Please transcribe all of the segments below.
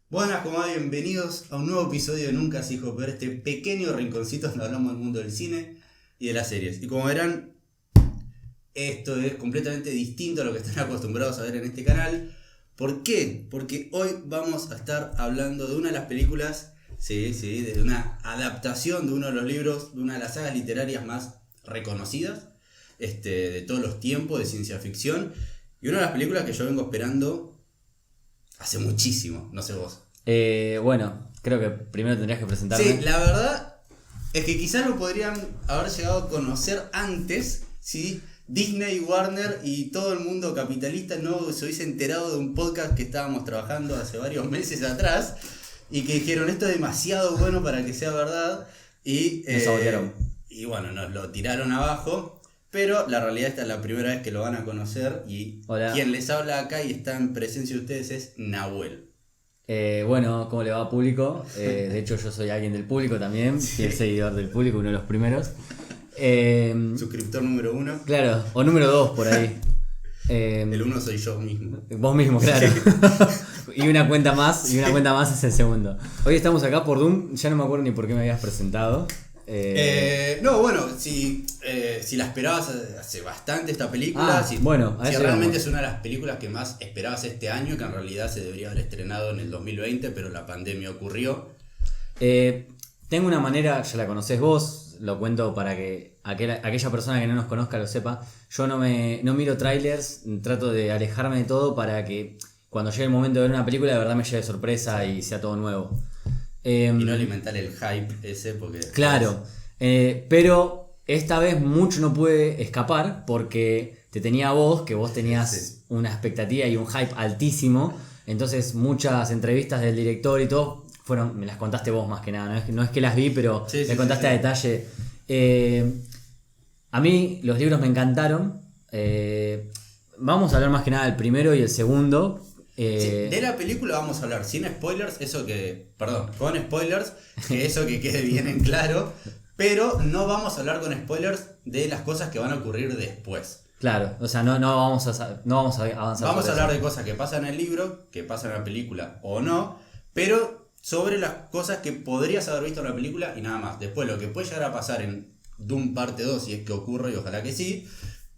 Buenas, como va, bienvenidos a un nuevo episodio de Nunca se dijo peor, este pequeño rinconcito donde hablamos del mundo del cine y de las series. Y como verán, esto es completamente distinto a lo que están acostumbrados a ver en este canal. ¿Por qué? Porque hoy vamos a estar hablando de una de las películas, de una adaptación de uno de los libros, de una de las sagas literarias más reconocidas de todos los tiempos de ciencia ficción. Y una de las películas que yo vengo esperando hace muchísimo, no sé vos. Bueno, creo que primero tendrías que presentarme. Sí, la verdad es que quizás lo podrían haber llegado a conocer antes si Disney, Warner y todo el mundo capitalista no se hubiese enterado de un podcast que estábamos trabajando hace varios meses atrás y que dijeron esto es demasiado bueno para que sea verdad y nos sabotearon. Y bueno, nos lo tiraron abajo. Pero la realidad esta es la primera vez que lo van a conocer y Hola. Quien les habla acá y está en presencia de ustedes es Nahuel. Bueno, ¿cómo le va, público? De hecho, yo soy alguien del público también, fiel seguidor del público, uno de los primeros. Suscriptor número 1. Claro, o número 2 por ahí. El 1 soy yo mismo. Vos mismo, claro. Y una cuenta más es el segundo. Hoy estamos acá por Doom, ya no me acuerdo ni por qué me habías presentado. No, bueno, si la esperabas hace bastante esta película, si realmente es una de las películas que más esperabas este año, que en realidad se debería haber estrenado en el 2020, pero la pandemia ocurrió. Tengo una manera, ya la conocés vos, lo cuento para que aquella persona que no nos conozca lo sepa. Yo no miro trailers, trato de alejarme de todo para que cuando llegue el momento de ver una película de verdad me lleve sorpresa y sea todo nuevo. Y no alimentar el hype ese porque... Claro, pero esta vez mucho no pude escapar porque te tenía a vos, que vos tenías una expectativa y un hype altísimo. Entonces muchas entrevistas del director y todo me las contaste vos más que nada. No es que las vi, pero me contaste a detalle. A mí los libros me encantaron. Vamos a hablar más que nada del primero y el segundo. De la película vamos a hablar sin spoilers, con spoilers, que eso que quede bien en claro, pero no vamos a hablar con spoilers de las cosas que van a ocurrir después. Claro, o sea, no vamos a avanzar. Vamos a hablar de cosas que pasan en el libro, que pasan en la película o no, pero sobre las cosas que podrías haber visto en la película y nada más. Después lo que puede llegar a pasar en Doom parte 2, si es que ocurre, y ojalá que sí,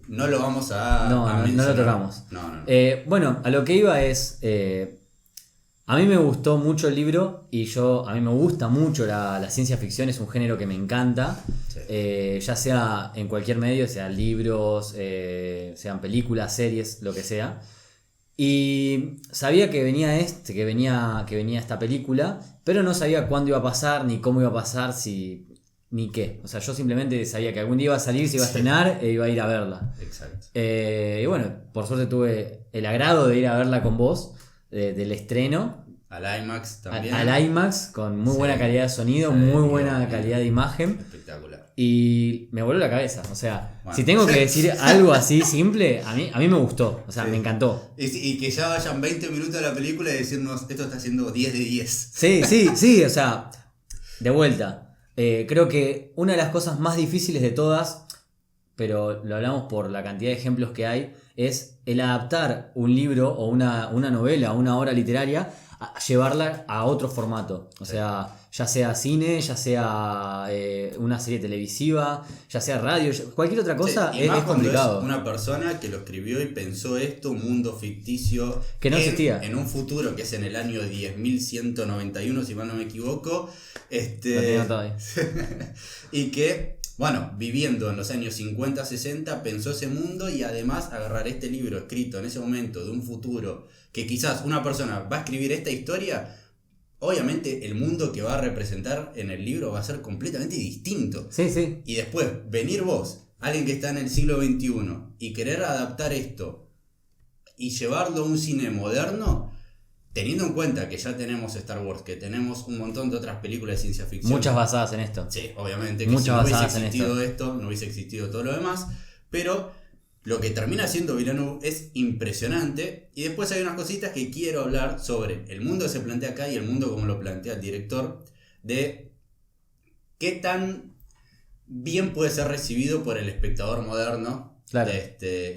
no lo vamos a mencionar. No lo tocamos. No. Bueno, a lo que iba es... a mí me gustó mucho el libro y a mí me gusta mucho la ciencia ficción, es un género que me encanta. Sí. Ya sea en cualquier medio, sean libros, sean películas, series, lo que sea. Y sabía que venía esta película, pero no sabía cuándo iba a pasar, ni cómo iba a pasar, ni qué. O sea, yo simplemente sabía que algún día iba a salir, se iba a estrenar e iba a ir a verla. Exacto. Y bueno, por suerte tuve el agrado de ir a verla con vos, del estreno. Al IMAX también. Al IMAX, con muy buena calidad de sonido, muy buena calidad de imagen. Espectacular. Y me voló la cabeza. O sea, si tengo que decir algo así simple, a mí me gustó. O sea, me encantó. Y que ya vayan 20 minutos de la película y decirnos, esto está haciendo 10 de 10. Sí, o sea, de vuelta. Creo que una de las cosas más difíciles de todas, pero lo hablamos por la cantidad de ejemplos que hay, es el adaptar un libro o una novela o una obra literaria a llevarla a otro formato. O sea, ya sea cine, ya sea una serie televisiva, ya sea radio, cualquier otra cosa, es complicado. Es una persona que lo escribió y pensó esto, un mundo ficticio que no existía. En un futuro que es en el año 10.191, si mal no me equivoco. Y que, bueno, viviendo en los años 50, 60, pensó ese mundo y además agarrar este libro escrito en ese momento de un futuro que quizás una persona va a escribir esta historia. Obviamente el mundo que va a representar en el libro va a ser completamente distinto. Sí. Y después, venir vos, alguien que está en el siglo XXI, y querer adaptar esto y llevarlo a un cine moderno, teniendo en cuenta que ya tenemos Star Wars, que tenemos un montón de otras películas de ciencia ficción. Muchas basadas en esto. Sí, obviamente, que muchas si no hubiese basadas existido esto, no hubiese existido todo lo demás. Pero lo que termina haciendo Villeneuve es impresionante. Y después hay unas cositas que quiero hablar sobre el mundo que se plantea acá y el mundo como lo plantea el director, de qué tan bien puede ser recibido por el espectador moderno. Claro.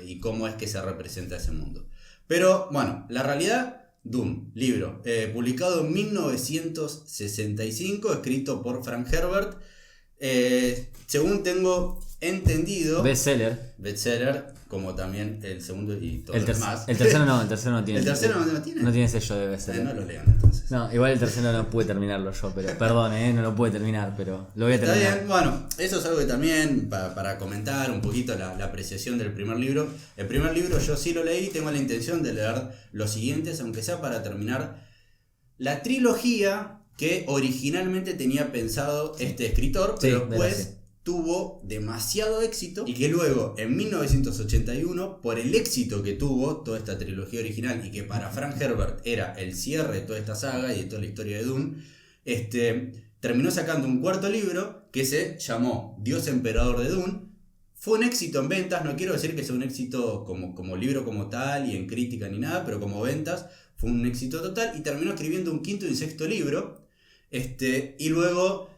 Y cómo es que se representa ese mundo. Pero bueno, la realidad Dune, libro, publicado en 1965, escrito por Frank Herbert. Según tengo entendido, bestseller, como también el segundo y todo lo demás. El tercero no tiene. ¿El tercero no tiene? No tiene sello de bestseller. No lo lean entonces. No, igual el tercero no pude terminarlo yo, pero perdón, no lo pude terminar, pero lo voy a terminar. Está bien, bueno, eso es algo que también, para comentar un poquito la apreciación del primer libro. El primer libro yo sí lo leí, tengo la intención de leer los siguientes, aunque sea para terminar la trilogía que originalmente tenía pensado este escritor, pero después tuvo demasiado éxito y que luego en 1981, por el éxito que tuvo toda esta trilogía original y que para Frank Herbert era el cierre de toda esta saga y de toda la historia de Dune, terminó sacando un cuarto libro que se llamó Dios Emperador de Dune. Fue un éxito en ventas, no quiero decir que sea un éxito como libro como tal y en crítica ni nada, pero como ventas fue un éxito total y terminó escribiendo un quinto y un sexto libro. Y luego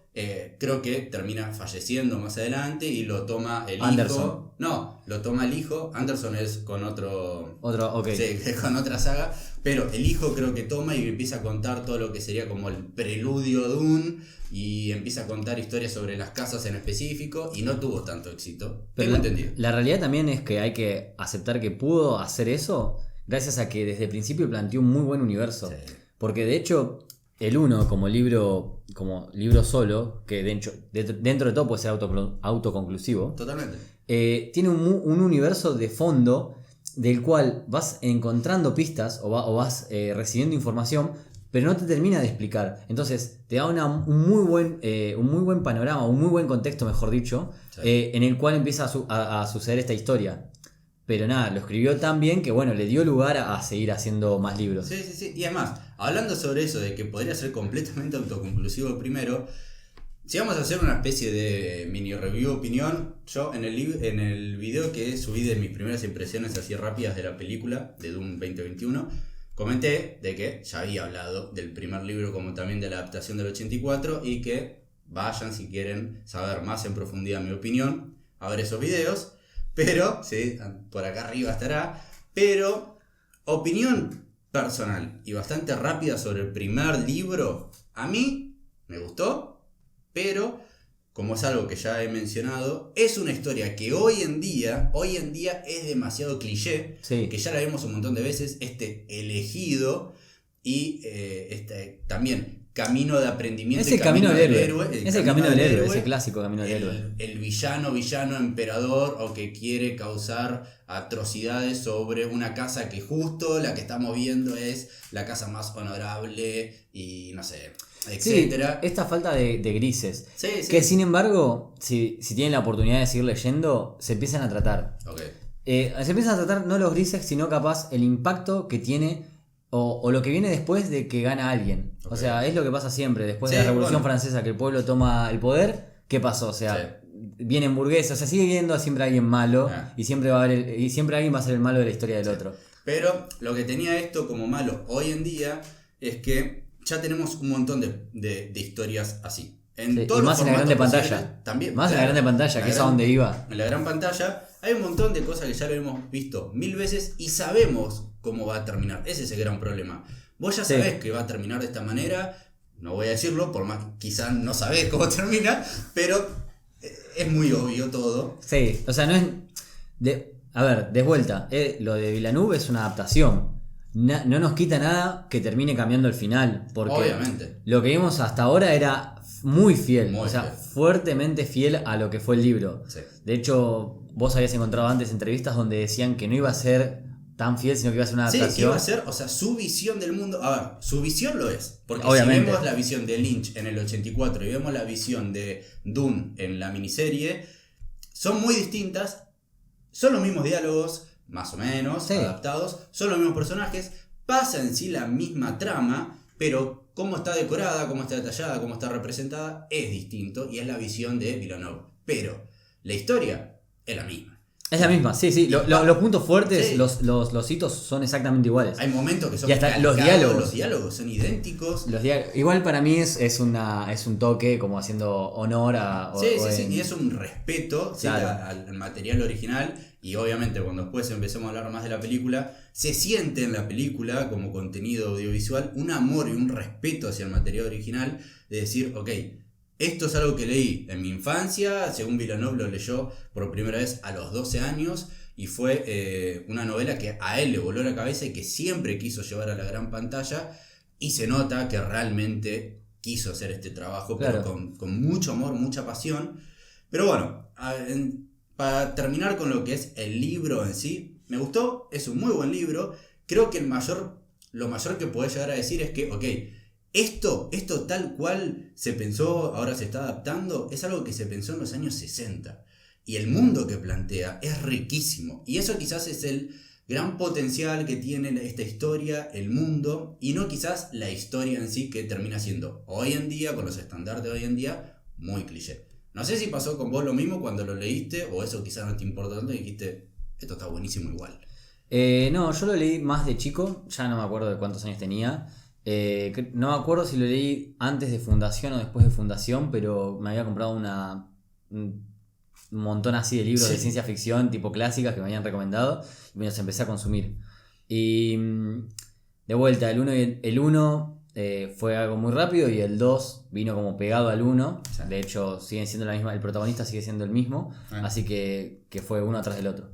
creo que termina falleciendo más adelante y lo toma el Anderson. hijo. No, lo toma el hijo. Anderson es con ok. Sí, con otra saga. Pero el hijo creo que toma y empieza a contar todo lo que sería como el preludio de Dune. Y empieza a contar historias sobre las casas en específico. Y no tuvo tanto éxito. Tengo entendido. La realidad también es que hay que aceptar que pudo hacer eso gracias a que desde el principio planteó un muy buen universo. Sí. Porque de hecho, el 1 como libro solo, que dentro de todo puede ser autoconclusivo. Totalmente. Tiene un universo de fondo del cual vas encontrando pistas o vas recibiendo información, pero no te termina de explicar. Entonces te da un muy buen panorama, un muy buen contexto, mejor dicho, sí. En el cual empieza a suceder esta historia. Pero nada, lo escribió tan bien que bueno, le dio lugar a seguir haciendo más libros. Sí. Y además, hablando sobre eso, de que podría ser completamente autoconclusivo el primero, si vamos a hacer una especie de mini review opinión, yo en el video que subí de mis primeras impresiones así rápidas de la película de Dune 2021, comenté de que ya había hablado del primer libro como también de la adaptación del 84 y que vayan si quieren saber más en profundidad mi opinión a ver esos videos. Pero, sí, por acá arriba estará. Pero, opinión personal y bastante rápida sobre el primer libro. A mí me gustó, pero como es algo que ya he mencionado, es una historia que hoy en día es demasiado cliché. Sí. Que ya la vemos un montón de veces. Elegido y también camino de aprendimiento. Es el camino del héroe. Es el camino del héroe, ese clásico camino del héroe. El villano emperador o que quiere causar atrocidades sobre una casa que justo la que estamos viendo es la casa más honorable y no sé, etcétera. Sí, esta falta de grises. Sí. Que sin embargo, si tienen la oportunidad de seguir leyendo, se empiezan a tratar. Okay. Se empiezan a tratar no los grises, sino capaz el impacto que tiene o lo que viene después de que gana alguien. Okay. O sea, es lo que pasa siempre. Después de la Revolución Francesa, que el pueblo toma el poder, ¿qué pasó? O sea, vienen burgueses, o sea, sigue viendo siempre alguien malo y siempre alguien va a ser el malo de la historia del otro. Pero lo que tenía esto como malo hoy en día es que ya tenemos un montón de historias así. Y más en la grande pantalla. También. Más en la grande pantalla, que es a donde iba. En la gran pantalla hay un montón de cosas que ya lo hemos visto 1000 veces y sabemos cómo va a terminar. Ese es el gran problema. Vos ya sabés que va a terminar de esta manera. No voy a decirlo, por más que quizás no sabés cómo termina, pero es muy obvio todo. Sí, o sea, no es... A ver, de vuelta, lo de Villeneuve es una adaptación. No nos quita nada que termine cambiando el final, porque obviamente lo que vimos hasta ahora era muy fiel, fuertemente fiel a lo que fue el libro. Sí. De hecho, vos habías encontrado antes entrevistas donde decían que no iba a ser tan fiel, sino que iba a ser una adaptación. Sí, que iba a ser, o sea, su visión del mundo. A ver, su visión lo es. Porque obviamente, si vemos la visión de Lynch en el 84 y vemos la visión de Dune en la miniserie, son muy distintas. Son los mismos diálogos, más o menos, adaptados. Son los mismos personajes. Pasa en sí la misma trama, pero cómo está decorada, cómo está detallada, cómo está representada, es distinto. Y es la visión de Villeneuve. Pero la historia es la misma. Es la misma, sí. Los puntos fuertes, los hitos son exactamente iguales. Hay momentos que son y hasta los diálogos son idénticos. Igual para mí es un toque como haciendo honor a... Sí, y es un respeto al material original y obviamente cuando después empecemos a hablar más de la película, se siente en la película como contenido audiovisual un amor y un respeto hacia el material original, de decir, ok, esto es algo que leí en mi infancia, según Villeneuve lo leyó por primera vez a los 12 años, y fue una novela que a él le voló la cabeza y que siempre quiso llevar a la gran pantalla, y se nota que realmente quiso hacer este trabajo, Claro. pero con mucho amor, mucha pasión. Pero bueno, para terminar con lo que es el libro en sí, me gustó, es un muy buen libro. Creo que lo mayor que podés llegar a decir es que, ok, esto tal cual se pensó, ahora se está adaptando, es algo que se pensó en los años 60. Y el mundo que plantea es riquísimo. Y eso quizás es el gran potencial que tiene esta historia, el mundo, y no quizás la historia en sí, que termina siendo hoy en día, con los estándares de hoy en día, muy cliché. No sé si pasó con vos lo mismo cuando lo leíste, o eso quizás no te importa tanto y dijiste, esto está buenísimo igual. No, yo lo leí más de chico, ya no me acuerdo de cuántos años tenía. No me acuerdo si lo leí antes de Fundación o después de Fundación, pero me había comprado un montón así de libros de ciencia ficción tipo clásicas que me habían recomendado y me los empecé a consumir. Y de vuelta, el 1 fue algo muy rápido y el 2 vino como pegado al 1. Sí. De hecho, siguen siendo la misma, el protagonista sigue siendo el mismo, así que fue uno atrás del otro.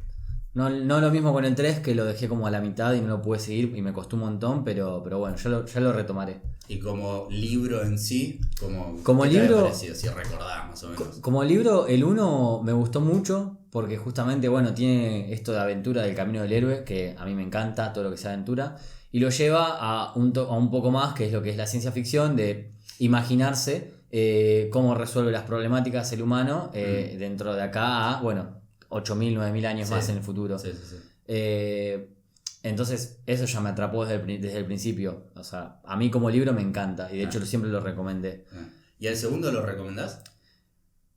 No lo mismo con el 3, que lo dejé como a la mitad y no lo pude seguir y me costó un montón, pero bueno, ya lo retomaré. Y como libro en sí, Como ¿qué te libro- había parecido? Si recordás más o menos. Como libro, el 1 me gustó mucho porque justamente, bueno, tiene esto de aventura del camino del héroe, que a mí me encanta todo lo que sea aventura, y lo lleva a un poco más, que es lo que es la ciencia ficción, de imaginarse cómo resuelve las problemáticas el humano dentro de acá a, bueno, 8.000, 9.000 años Sí. más en el futuro. Sí. Entonces eso ya me atrapó desde el principio. O sea, a mí como libro me encanta y de hecho siempre lo recomendé. ¿Y el segundo lo recomendás?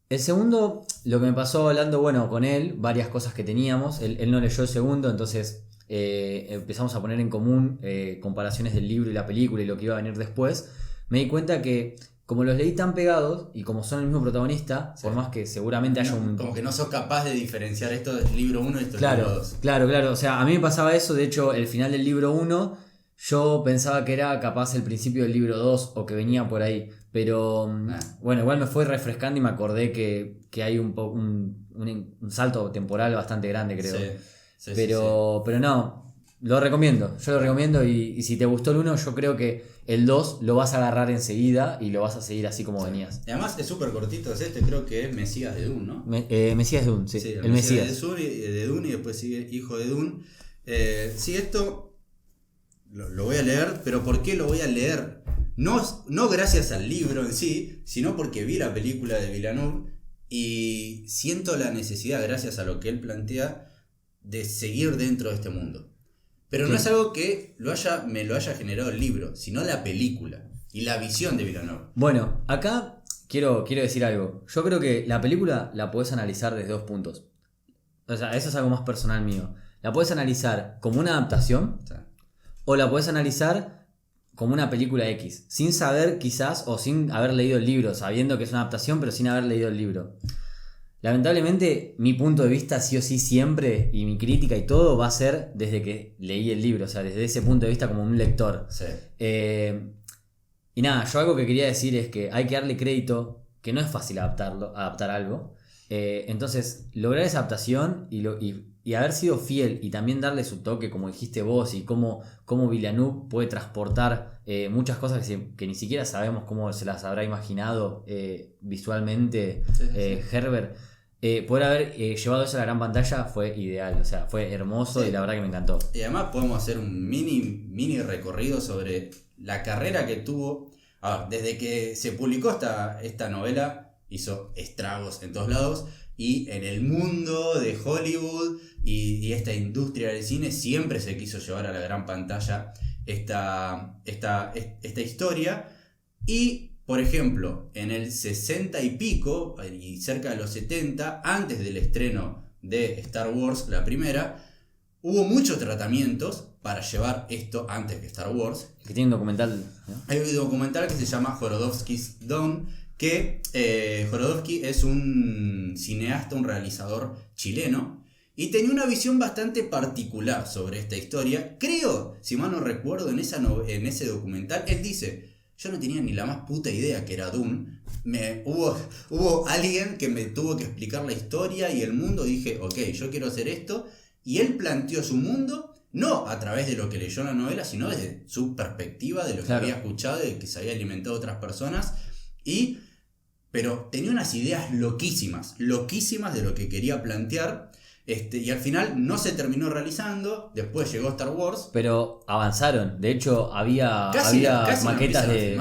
El segundo, lo que me pasó hablando, bueno, con él, varias cosas que teníamos. Él no leyó el segundo, entonces empezamos a poner en común comparaciones del libro y la película y lo que iba a venir después. Me di cuenta que como los leí tan pegados y como son el mismo protagonista, Sí. por más que seguramente haya un... Como que no sos capaz de diferenciar esto del libro 1 y esto del libro 2. Claro. O sea, a mí me pasaba eso. De hecho, el final del libro 1, yo pensaba que era capaz el principio del libro 2 o que venía por ahí. Pero bueno, igual me fue refrescando y me acordé que hay un salto temporal bastante grande, creo. Sí. Pero no, lo recomiendo. Yo lo recomiendo y si te gustó el 1, yo creo que el 2 lo vas a agarrar enseguida y lo vas a seguir así como venías. Y además es súper cortito, es creo que es Mesías de Dune, ¿no? Mesías de Dune, sí. Sí, el Mesías. de Dune y después sigue Hijo de Dune. Sí, esto lo voy a leer, pero ¿por qué lo voy a leer? No gracias al libro en sí, sino porque vi la película de Villeneuve y siento la necesidad, gracias a lo que él plantea, de seguir dentro de este mundo. Pero no es algo que me lo haya generado el libro, sino la película y la visión de Villeneuve. Bueno, acá quiero decir algo. Yo creo que la película la podés analizar desde 2 puntos. O sea, eso es algo más personal mío. La podés analizar como una adaptación o la podés analizar como una película X, sin saber quizás o sin haber leído el libro, sabiendo que es una adaptación pero sin haber leído el libro. Lamentablemente mi punto de vista sí o sí siempre y mi crítica y todo va a ser desde que leí el libro, o sea, desde ese punto de vista como un lector. Sí. Y nada, yo algo que quería decir es que hay que darle crédito, que no es fácil adaptar algo. Entonces, lograr esa adaptación y haber sido fiel y también darle su toque, como dijiste vos, y cómo Villeneuve puede transportar muchas cosas que ni siquiera sabemos cómo se las habrá imaginado visualmente Herbert. Poder haber llevado eso a la gran pantalla fue ideal, o sea, fue hermoso y la verdad que me encantó. Y además podemos hacer un mini recorrido sobre la carrera que tuvo. A ver, desde que se publicó esta novela, hizo estragos en todos lados. Y en el mundo de Hollywood y esta industria del cine siempre se quiso llevar a la gran pantalla esta historia. Y por ejemplo, en el 60 y pico, y cerca de los 70, antes del estreno de Star Wars, la primera, hubo muchos tratamientos para llevar esto antes que Star Wars. Que tiene un documental, ¿no? Hay un documental que se llama Jodorowsky's Dawn, que Jodorowsky es un cineasta, un realizador chileno, Y tenía una visión bastante particular sobre esta historia. Creo, si mal no recuerdo, en ese documental, él dice, yo no tenía ni la más puta idea que era Dune. Hubo alguien que me tuvo que explicar la historia y el mundo. Dije, ok, yo quiero hacer esto. Y él planteó su mundo, no a través de lo que leyó en la novela, sino desde su perspectiva, de lo que había escuchado, de que se había alimentado de otras personas. Pero tenía unas ideas loquísimas de lo que quería plantear. Y al final no se terminó realizando. Después llegó Star Wars. Pero avanzaron. De hecho, había maquetas de.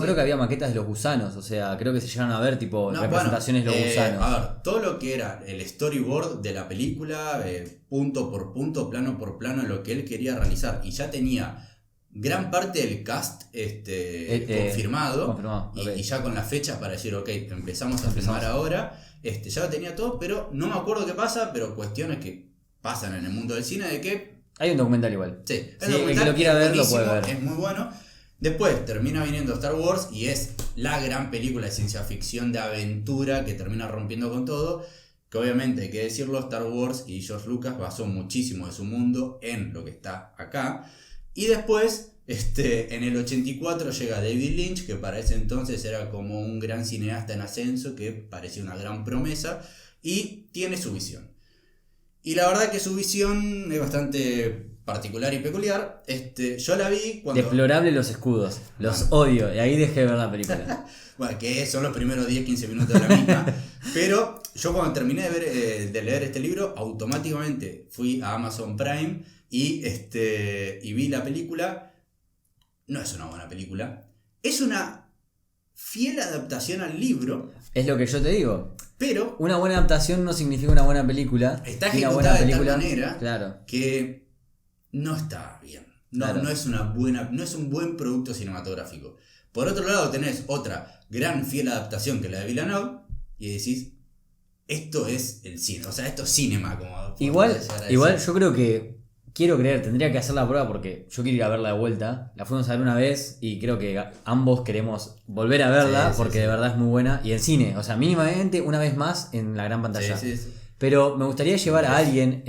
Creo que había maquetas de los gusanos. O sea, creo que se llegaron a ver tipo representaciones de los gusanos. A ver, todo lo que era el storyboard de la película, punto por punto, plano por plano, lo que él quería realizar. Y ya tenía gran parte del cast confirmado. Okay. Y ya con las fechas para decir, ok, empezamos a filmar ahora. Ya lo tenía todo, pero no me acuerdo qué pasa, pero cuestiones que pasan en el mundo del cine de que... Hay un documental igual. Sí, el que lo quiera ver lo puede ver. Es muy bueno. Después termina viniendo Star Wars y es la gran película de ciencia ficción de aventura que termina rompiendo con todo. Que obviamente hay que decirlo, Star Wars y George Lucas basó muchísimo de su mundo en lo que está acá. Y después... en el 84 llega David Lynch, que para ese entonces era como un gran cineasta en ascenso, que parecía una gran promesa, y tiene su visión. Y la verdad que su visión es bastante particular y peculiar. Yo la vi cuando... Deplorable los escudos, los odio, y ahí dejé de ver la película. Bueno, que son los primeros 10-15 minutos de la misma. Pero yo cuando terminé de leer este libro, automáticamente fui a Amazon Prime y vi la película. No es una buena película. Es una fiel adaptación al libro. Es lo que yo te digo. Pero una buena adaptación no significa una buena película. Está ejecutada de tal manera que no está bien. No es un buen producto cinematográfico. Por otro lado tenés otra gran fiel adaptación que la de Villeneuve. Y decís, esto es el cine. O sea, esto es cinema. Igual yo creo que... Quiero creer, tendría que hacer la prueba porque yo quiero ir a verla de vuelta. La fuimos a ver una vez y creo que ambos queremos volver a verla porque de verdad es muy buena. Y en cine, o sea, mínimamente una vez más en la gran pantalla. Sí. Pero me gustaría llevar a alguien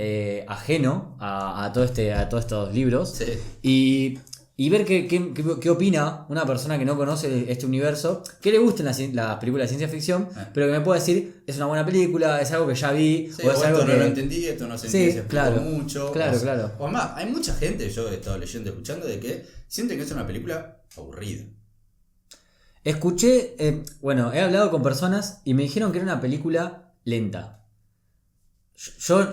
ajeno a todos estos libros y ver qué opina una persona que no conoce este universo, que le gusten las películas de ciencia ficción, pero que me pueda decir, es una buena película, es algo que ya vi, o es algo que no lo entendí, esto no se explicó mucho. Claro. O más, hay mucha gente, yo he estado leyendo, escuchando, de que sienten que es una película aburrida. Escuché, he hablado con personas y me dijeron que era una película lenta. Yo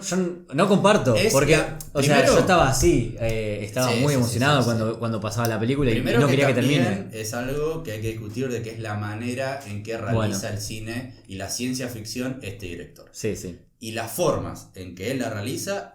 no comparto, porque yo estaba así, estaba muy emocionado cuando pasaba la película y no quería que termine. Es algo que hay que discutir de que es la manera en que realiza el cine y la ciencia ficción este director. Sí. Y las formas en que él la realiza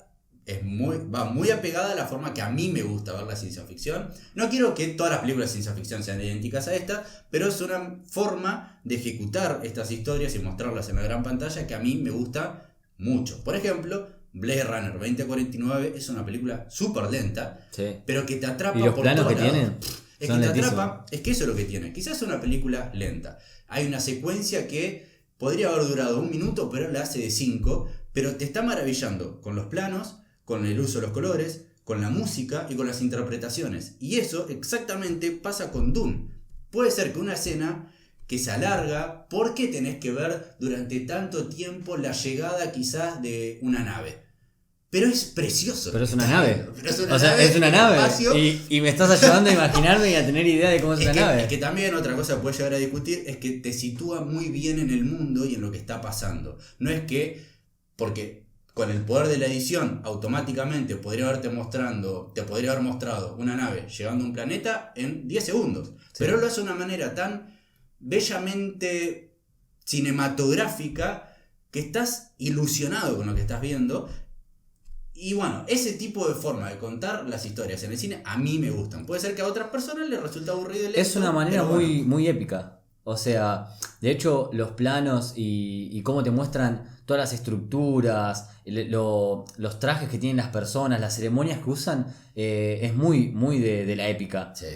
va muy apegada a la forma que a mí me gusta ver la ciencia ficción. No quiero que todas las películas de ciencia ficción sean idénticas a esta, pero es una forma de ejecutar estas historias y mostrarlas en la gran pantalla que a mí me gusta mucho. Por ejemplo, Blade Runner 2049 es una película súper lenta, pero que te atrapa. ¿Y los planos que tiene? Es que te atrapa, es que eso es lo que tiene. Quizás es una película lenta. Hay una secuencia que podría haber durado 1 minuto, pero la hace de 5, pero te está maravillando con los planos, con el uso de los colores, con la música y con las interpretaciones. Y eso exactamente pasa con Dune. Puede ser que una escena que se alarga porque tenés que ver durante tanto tiempo la llegada quizás de una nave. Pero es precioso. Pero es una nave. Es una nave. Y me estás ayudando a imaginarme y a tener idea de cómo es una nave. Es que también otra cosa que puedes llegar a discutir es que te sitúa muy bien en el mundo y en lo que está pasando. No es que, porque con el poder de la edición automáticamente te podría haber mostrado una nave llegando a un planeta en 10 segundos. Pero lo hace de una manera tan bellamente cinematográfica que estás ilusionado con lo que estás viendo. Y bueno, ese tipo de forma de contar las historias en el cine a mí me gustan. Puede ser que a otras personas les resulte aburrido. Es una manera muy épica. O sea, de hecho, los planos y cómo te muestran todas las estructuras, los trajes que tienen las personas, las ceremonias que usan, es muy, muy de la épica. Sí.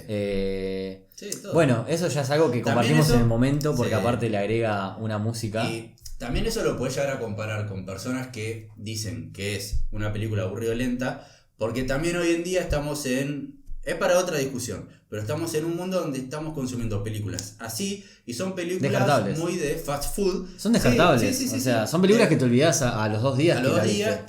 Sí, todo. Bueno, eso ya es algo que compartimos en el momento, porque aparte le agrega una música. Y también eso lo puedes llegar a comparar con personas que dicen que es una película aburrido-lenta, porque también hoy en día estamos en... Es para otra discusión, pero estamos en un mundo donde estamos consumiendo películas así, y son películas muy de fast food. Son descartables, sí, o sea, son películas que te olvidas a los 2 días. A los 2 días,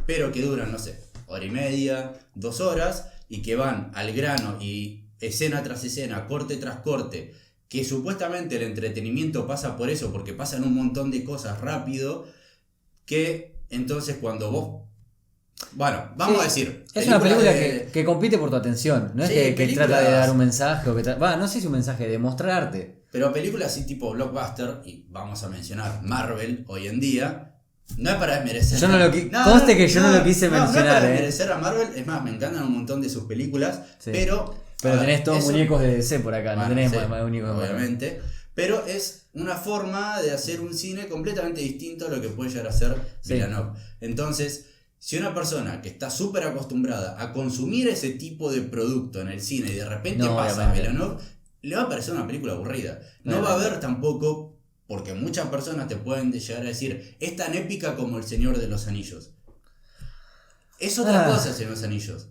pero que duran, no sé, hora y media, 2 horas, y que van al grano y escena tras escena, corte tras corte, que supuestamente el entretenimiento pasa por eso, porque pasan un montón de cosas rápido, que entonces cuando vos... Bueno, vamos a decir... Es una película que compite por tu atención, no es que trata de dar un mensaje, o que no sé si es un mensaje, de mostrar arte. Pero películas así tipo blockbuster, y vamos a mencionar Marvel hoy en día, no es para desmerecer. Yo no lo conste que yo no lo quise mencionar. No es para desmerecer a Marvel, es más, me encantan un montón de sus películas, pero tenés todos muñecos de DC por acá, no tenés muñecos de Marvel. Obviamente, pero es una forma de hacer un cine completamente distinto a lo que puede llegar a ser Villeneuve. Entonces... Si una persona que está súper acostumbrada a consumir ese tipo de producto en el cine y de repente pasa a Villeneuve, le va a parecer una película aburrida. No va a haber tampoco, porque muchas personas te pueden llegar a decir, es tan épica como El Señor de los Anillos. Es otra cosa El Señor de los Anillos.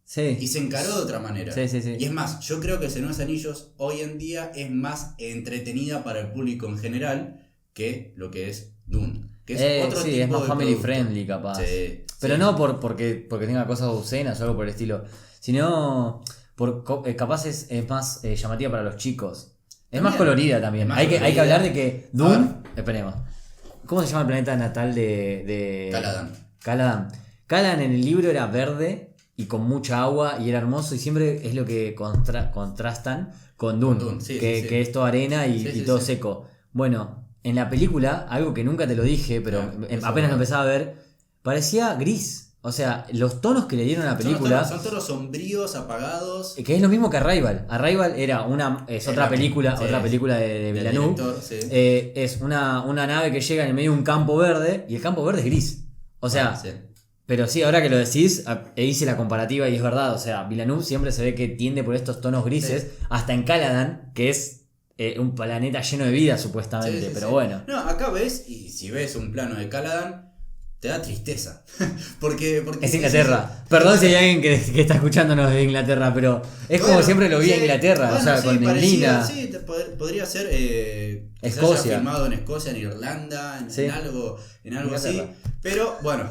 Sí. Y se encaró de otra manera. Sí. Y es más, yo creo que El Señor de los Anillos hoy en día es más entretenida para el público en general que lo que es Dune. Que es otro tipo es más de family producto. friendly capaz. Sí, pero no porque tenga cosas obscenas o algo por el estilo, sino capaz es más llamativa para los chicos. Es más colorida también. Hay que hablar de que Dune... Esperemos. ¿Cómo se llama el planeta natal de Caladan? Caladan en el libro era verde y con mucha agua y era hermoso, y siempre es lo que contrastan con Dune, que es toda arena y todo seco. Bueno... En la película, algo que nunca te lo dije, pero apenas lo empezaba a ver, parecía gris. O sea, los tonos que le dieron a la película... Son tonos sombríos, apagados. Que es lo mismo que Arrival. Arrival era otra película de Villeneuve. Es una nave que llega en el medio de un campo verde, y el campo verde es gris. O sea... Pero sí, ahora que lo decís, hice la comparativa y es verdad. O sea, Villeneuve siempre se ve que tiende por estos tonos grises, hasta en Caladan, que es... un planeta lleno de vida supuestamente, pero bueno. No, acá ves, y si ves un plano de Caladan, te da tristeza. porque es Inglaterra. Perdón si hay alguien que está escuchándonos de Inglaterra, pero es como siempre lo vi en Inglaterra, bueno, o sea, con neblina. Sí, podría ser Escocia. que se haya filmado en Escocia, en Irlanda, en algo así. Pero bueno,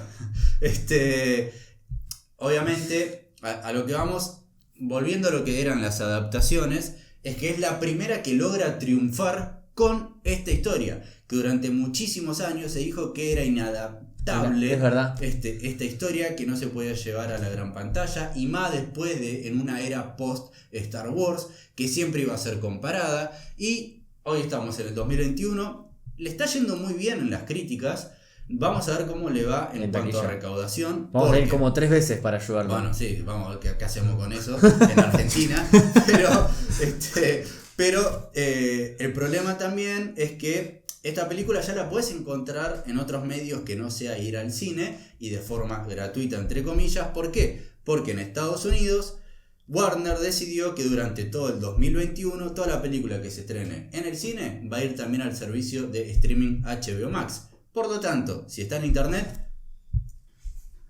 obviamente, a lo que vamos, volviendo a lo que eran las adaptaciones, es que es la primera que logra triunfar con esta historia, que durante muchísimos años se dijo que era inadaptable. Es verdad. Esta historia, que no se podía llevar a la gran pantalla, y más después en una era post Star Wars, que siempre iba a ser comparada, y hoy estamos en el 2021, le está yendo muy bien en las críticas. Vamos a ver cómo le va en cuanto a recaudación. Vamos a ir como 3 veces para ayudarlo. Bueno, sí, vamos a ver qué hacemos con eso en Argentina. Pero el problema también es que esta película ya la puedes encontrar en otros medios que no sea ir al cine, y de forma gratuita, entre comillas. ¿Por qué? Porque en Estados Unidos Warner decidió que durante todo el 2021 toda la película que se estrene en el cine va a ir también al servicio de streaming HBO Max. Por lo tanto, si está en internet,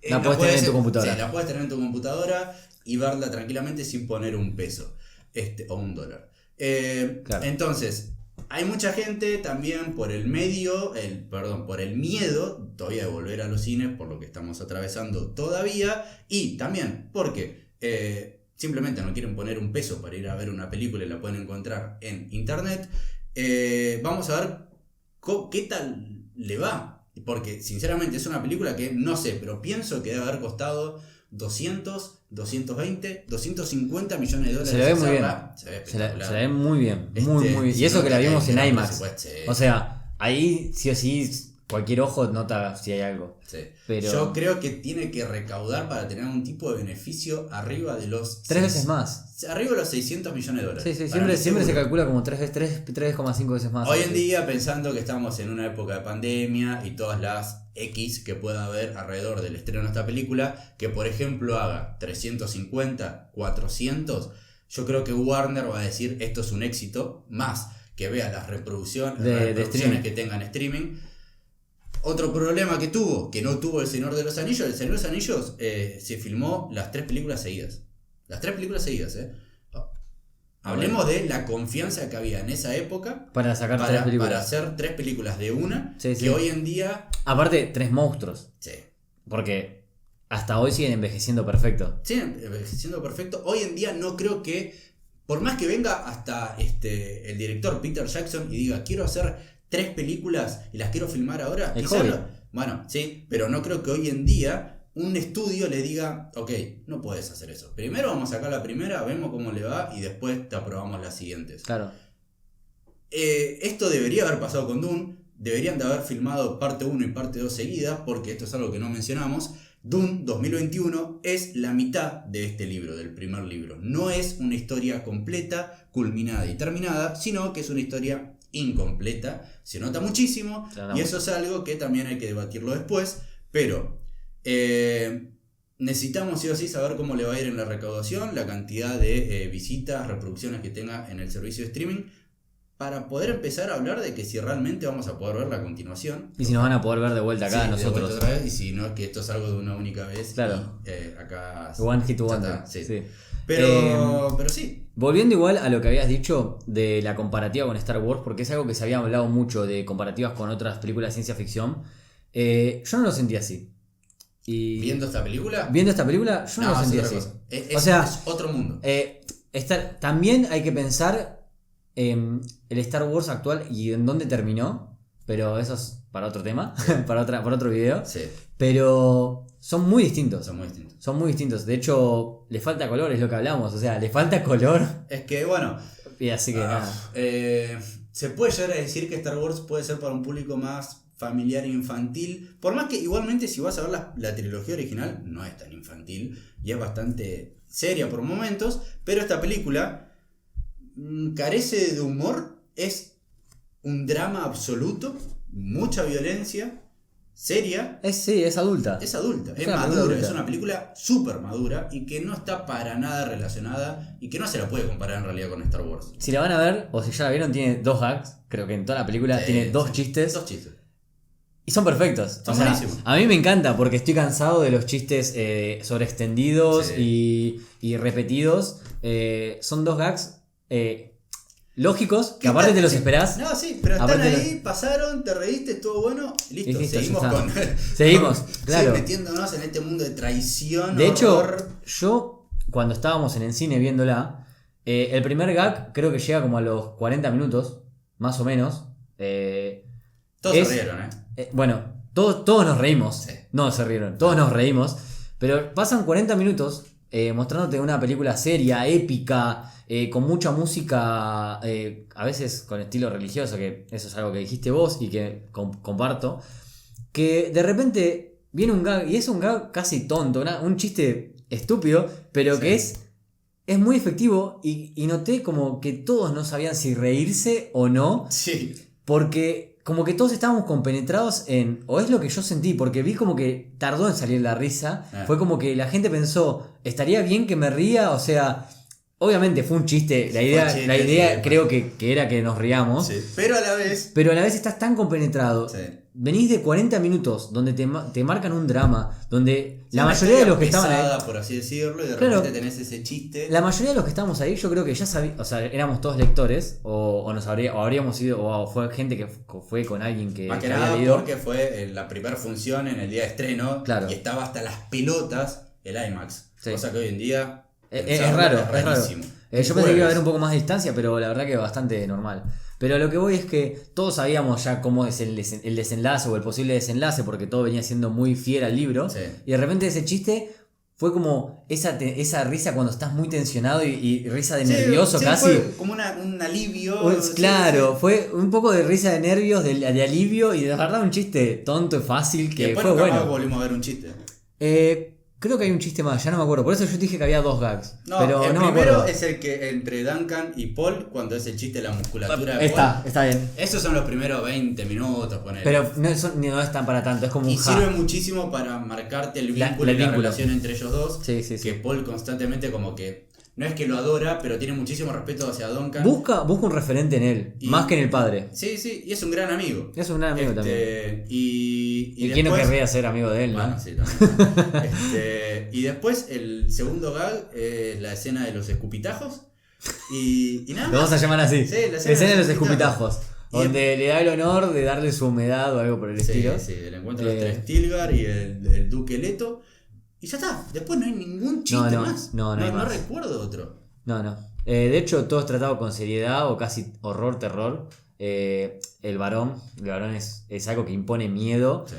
la puedes tener en tu computadora. Sí, la puedes tener en tu computadora y verla tranquilamente sin poner un peso o $1. Claro. Entonces, hay mucha gente también por el miedo todavía de volver a los cines, por lo que estamos atravesando todavía, y también porque simplemente no quieren poner un peso para ir a ver una película y la pueden encontrar en internet. Vamos a ver qué tal le va, porque sinceramente es una película que no sé, pero pienso que debe haber costado 200, 220, 250 millones de dólares. Se la ve muy bien. Se la ve muy bien. Muy bien. Y eso que la vimos en IMAX. O sea, ahí sí o sí cualquier ojo nota si hay algo. Sí. Pero Yo creo que tiene que recaudar para tener un tipo de beneficio arriba de los... 3 veces más. Arriba de los 600 millones de dólares. Sí, Para mí siempre se seguro. calcula como 3,5 veces más. Hoy en día, pensando que estamos en una época de pandemia y todas las X que pueda haber alrededor del estreno de esta película, que por ejemplo haga 350, 400, yo creo que Warner va a decir esto es un éxito, más que vea las reproducciones streaming que tengan streaming. Otro problema que tuvo, que no tuvo El Señor de los Anillos. El Señor de los Anillos se filmó las 3 películas seguidas. Las 3 películas seguidas, Hablemos de la confianza que había en esa época para sacar 3 películas. Para hacer 3 películas de una, Sí. que hoy en día... Aparte, 3 monstruos. Sí. Porque hasta hoy siguen envejeciendo perfecto. Sí, envejeciendo perfecto. Hoy en día no creo que, por más que venga hasta el director Peter Jackson y diga, quiero hacer 3 películas y las quiero filmar ahora, bueno, sí, pero no creo que hoy en día un estudio le diga, ok, no puedes hacer eso. Primero vamos a sacar la primera, vemos cómo le va y después te aprobamos las siguientes. Claro. Esto debería haber pasado con Dune. Deberían de haber filmado parte 1 y parte 2 seguidas, porque esto es algo que no mencionamos. Dune 2021 es la mitad de este libro, del primer libro. No es una historia completa, culminada y terminada, sino que es una historia incompleta. Se nota muchísimo, y eso es algo que también hay que debatirlo después, pero necesitamos sí o sí saber cómo le va a ir en la recaudación, la cantidad de visitas, reproducciones que tenga en el servicio de streaming, para poder empezar a hablar de que si realmente vamos a poder verla a continuación. Y si nos van a poder ver de vuelta acá nosotros. De vuelta otra vez, y si no es que esto es algo de una única vez. Claro. Y, acá... One hit wonder. Sí. Sí. Pero sí. Volviendo igual a lo que habías dicho de la comparativa con Star Wars, porque es algo que se había hablado mucho de comparativas con otras películas de ciencia ficción, yo no lo sentí así. Y ¿Viendo esta película? Yo no lo sentí así. Es otro mundo. También hay que pensar el Star Wars actual y en dónde terminó, pero eso es para otro tema, para otro video. Sí. Pero son muy distintos. Son muy distintos. De hecho, le falta color, es lo que hablamos. O sea, le falta color. Es que bueno. Y así que nada. Se puede llegar a decir que Star Wars puede ser para un público más familiar e infantil. Por más que igualmente si vas a ver la trilogía original no es tan infantil y es bastante seria por momentos. Pero esta película carece de humor, es un drama absoluto, mucha violencia, seria. Es adulta. Es madura, es una película súper madura y que no está para nada relacionada y que no se la puede comparar en realidad con Star Wars. Si la van a ver, o si ya la vieron, tiene 2 gags. Creo que en toda la película tiene 2 chistes. 2 chistes. Y son perfectos. Son buenísimos. A mí me encanta porque estoy cansado de los chistes sobreextendidos y repetidos. Son 2 gags lógicos, que aparte te los esperás. No, sí, pero están ahí, pasaron, te reíste, estuvo bueno, listo, seguimos claro. metiéndonos en este mundo de traición. De hecho, horror. yo cuando estábamos en el cine viéndola, el primer gag creo que llega como a los 40 minutos, más o menos. Todos se rieron, bueno, todos nos reímos. Sí. No se rieron, todos nos reímos. Pero pasan 40 minutos mostrándote una película seria, épica, con mucha música, a veces con estilo religioso, que eso es algo que dijiste vos y que comparto. Que de repente viene un gag, y es un gag casi tonto, un chiste estúpido, pero que es muy efectivo. Y noté como que todos no sabían si reírse o no. Sí. Porque como que todos estábamos compenetrados en... O es lo que yo sentí, porque vi como que tardó en salir la risa. Fue como que la gente pensó, ¿estaría bien que me ría? O sea, obviamente fue un chiste. La idea creo que era que nos riamos. Sí. Pero a la vez estás tan compenetrado. Sí. Venís de 40 minutos donde te marcan un drama, donde la mayoría de los que estaban ahí, por así decirlo, y de repente tenés ese chiste. La mayoría de los que estábamos ahí, yo creo que ya sabíamos, o sea, éramos todos lectores, o habríamos ido, o fue gente que fue con alguien que más que nada había leído. Porque fue la primera función en el día de estreno, y estaba hasta las pelotas el IMAX. Sí. Cosa que hoy en día es raro. rarísimo. Yo pensé que iba a haber un poco más de distancia, pero la verdad que bastante normal. Pero a lo que voy es que todos sabíamos ya cómo es el desenlace o el posible desenlace, porque todo venía siendo muy fiel al libro. Sí. Y de repente ese chiste fue como esa risa cuando estás muy tensionado y risa de nervioso casi. Fue como un alivio. Claro, fue un poco de risa de nervios, de alivio y de verdad un chiste tonto y fácil que después fue bueno. Después volvimos a ver un chiste. Creo que hay un chiste más, ya no me acuerdo. Por eso yo dije que había 2 gags. No, pero el no me primero acuerdo. es el que entre Duncan y Paul, cuando es el chiste de la musculatura de Paul. Está bien. Esos son los primeros 20 minutos, ponele. Pero no es tan para tanto, es como un y sirve muchísimo para marcarte el vínculo y la relación entre ellos dos. Sí. Que Paul constantemente como que no es que lo adora, pero tiene muchísimo respeto hacia Duncan. Busca un referente en él, más que en el padre. Sí, y es un gran amigo. Es un gran amigo también. Y quién no después, querría ser amigo de él, ¿no? Bueno, sí, también. Y después el segundo gag es la escena de los escupitajos. Y nada más. Lo vamos a llamar así. Sí, la escena de los escupitajos. Donde le da el honor de darle su humedad o algo por el estilo. Sí, el encuentro de los tres Stilgar y el Duque Leto. Y ya está, después no hay ningún chiste más. No recuerdo otro. No. De hecho, todo es tratado con seriedad o casi horror, terror. El varón es algo que impone miedo. Sí.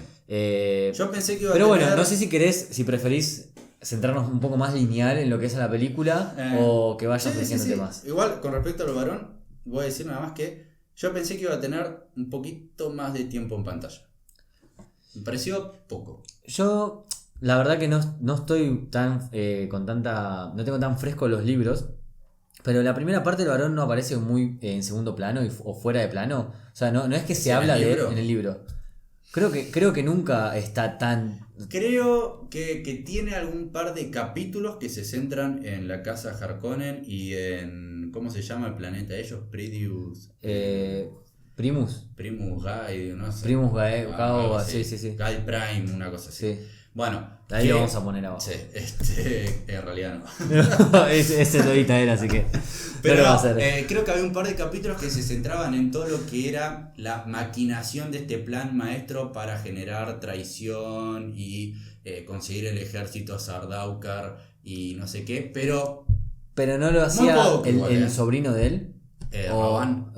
Yo pensé que iba pero a bueno, no sé si preferís centrarnos un poco más lineal en lo que es la película o que vayas ofreciéndote más. Igual, con respecto al varón, voy a decir nada más que yo pensé que iba a tener un poquito más de tiempo en pantalla. Me pareció poco. Yo... La verdad que no estoy tan no tengo tan fresco los libros, pero la primera parte del varón no aparece muy en segundo plano o fuera de plano. O sea, no es que se habla de él en el libro. Creo que nunca está tan... Creo que tiene algún par de capítulos que se centran en la casa Harkonnen y en... ¿Cómo se llama el planeta de ellos? Primus Gaia, no sé. Primus Gaia, sí. Gaia Prime, una cosa así. Sí. Bueno, ahí lo vamos a poner abajo. Sí, en realidad no. ese lo edita él, así que. Pero creo que había un par de capítulos que se centraban en todo lo que era la maquinación de este plan maestro para generar traición y conseguir el ejército Sardaukar y no sé qué, pero no lo hacía el sobrino de él. Rabán.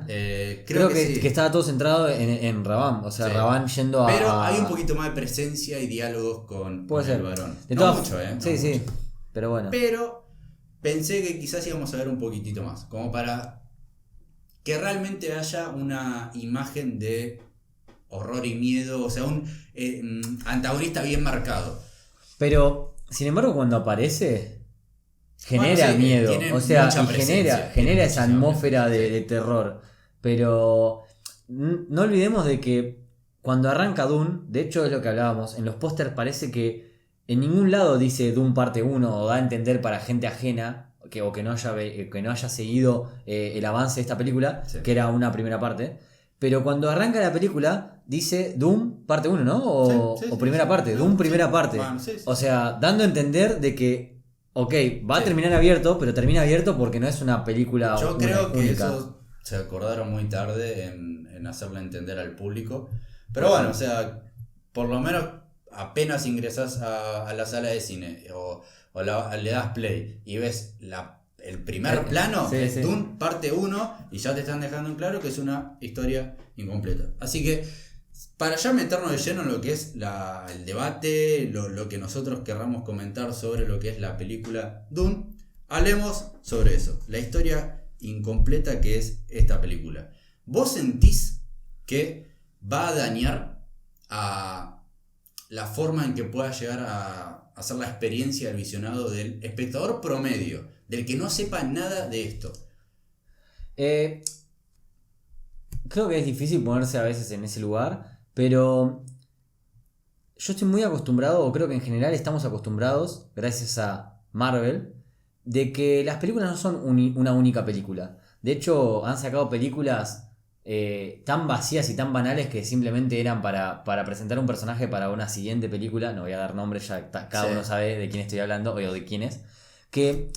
Creo que, sí. Que estaba todo centrado en Rabán. O sea, sí. Rabán yendo a. Pero hay un poquito más de presencia y diálogos con el varón. No mucho, Sí. Pero bueno. Pero pensé que quizás íbamos a ver un poquitito más. Como para que realmente haya una imagen de horror y miedo. O sea, un antagonista bien marcado. Pero, sin embargo, cuando aparece. Genera miedo, o sea, genera esa atmósfera de terror. Pero no olvidemos de que cuando arranca Dune, de hecho es lo que hablábamos, en los pósters parece que en ningún lado dice Dune parte 1 o da a entender para gente ajena o que no haya seguido el avance de esta película, sí. Que era una primera parte. Pero cuando arranca la película dice Dune parte 1, ¿no? O primera parte, Dune primera parte. Bueno, sí. O sea, dando a entender de que ok, va a terminar abierto, pero termina abierto porque no es una película única. Yo creo que única. Eso se acordaron muy tarde en hacerle entender al público. Pero bueno, o sea, por lo menos apenas ingresas a la sala de cine o le das play y ves el primer plano, es Dune parte 1 y ya te están dejando en claro que es una historia incompleta. Así que para ya meternos de lleno en lo que es el debate, lo que nosotros querramos comentar sobre lo que es la película Dune, hablemos sobre eso, la historia incompleta que es esta película. ¿Vos sentís que va a dañar a la forma en que pueda llegar a hacer la experiencia del visionado del espectador promedio, del que no sepa nada de esto? Creo que es difícil ponerse a veces en ese lugar. Pero yo estoy muy acostumbrado, o creo que en general estamos acostumbrados, gracias a Marvel, de que las películas no son una única película. De hecho, han sacado películas tan vacías y tan banales que simplemente eran para presentar un personaje para una siguiente película. No voy a dar nombres, ya cada uno sabe de quién estoy hablando o de quién es. Que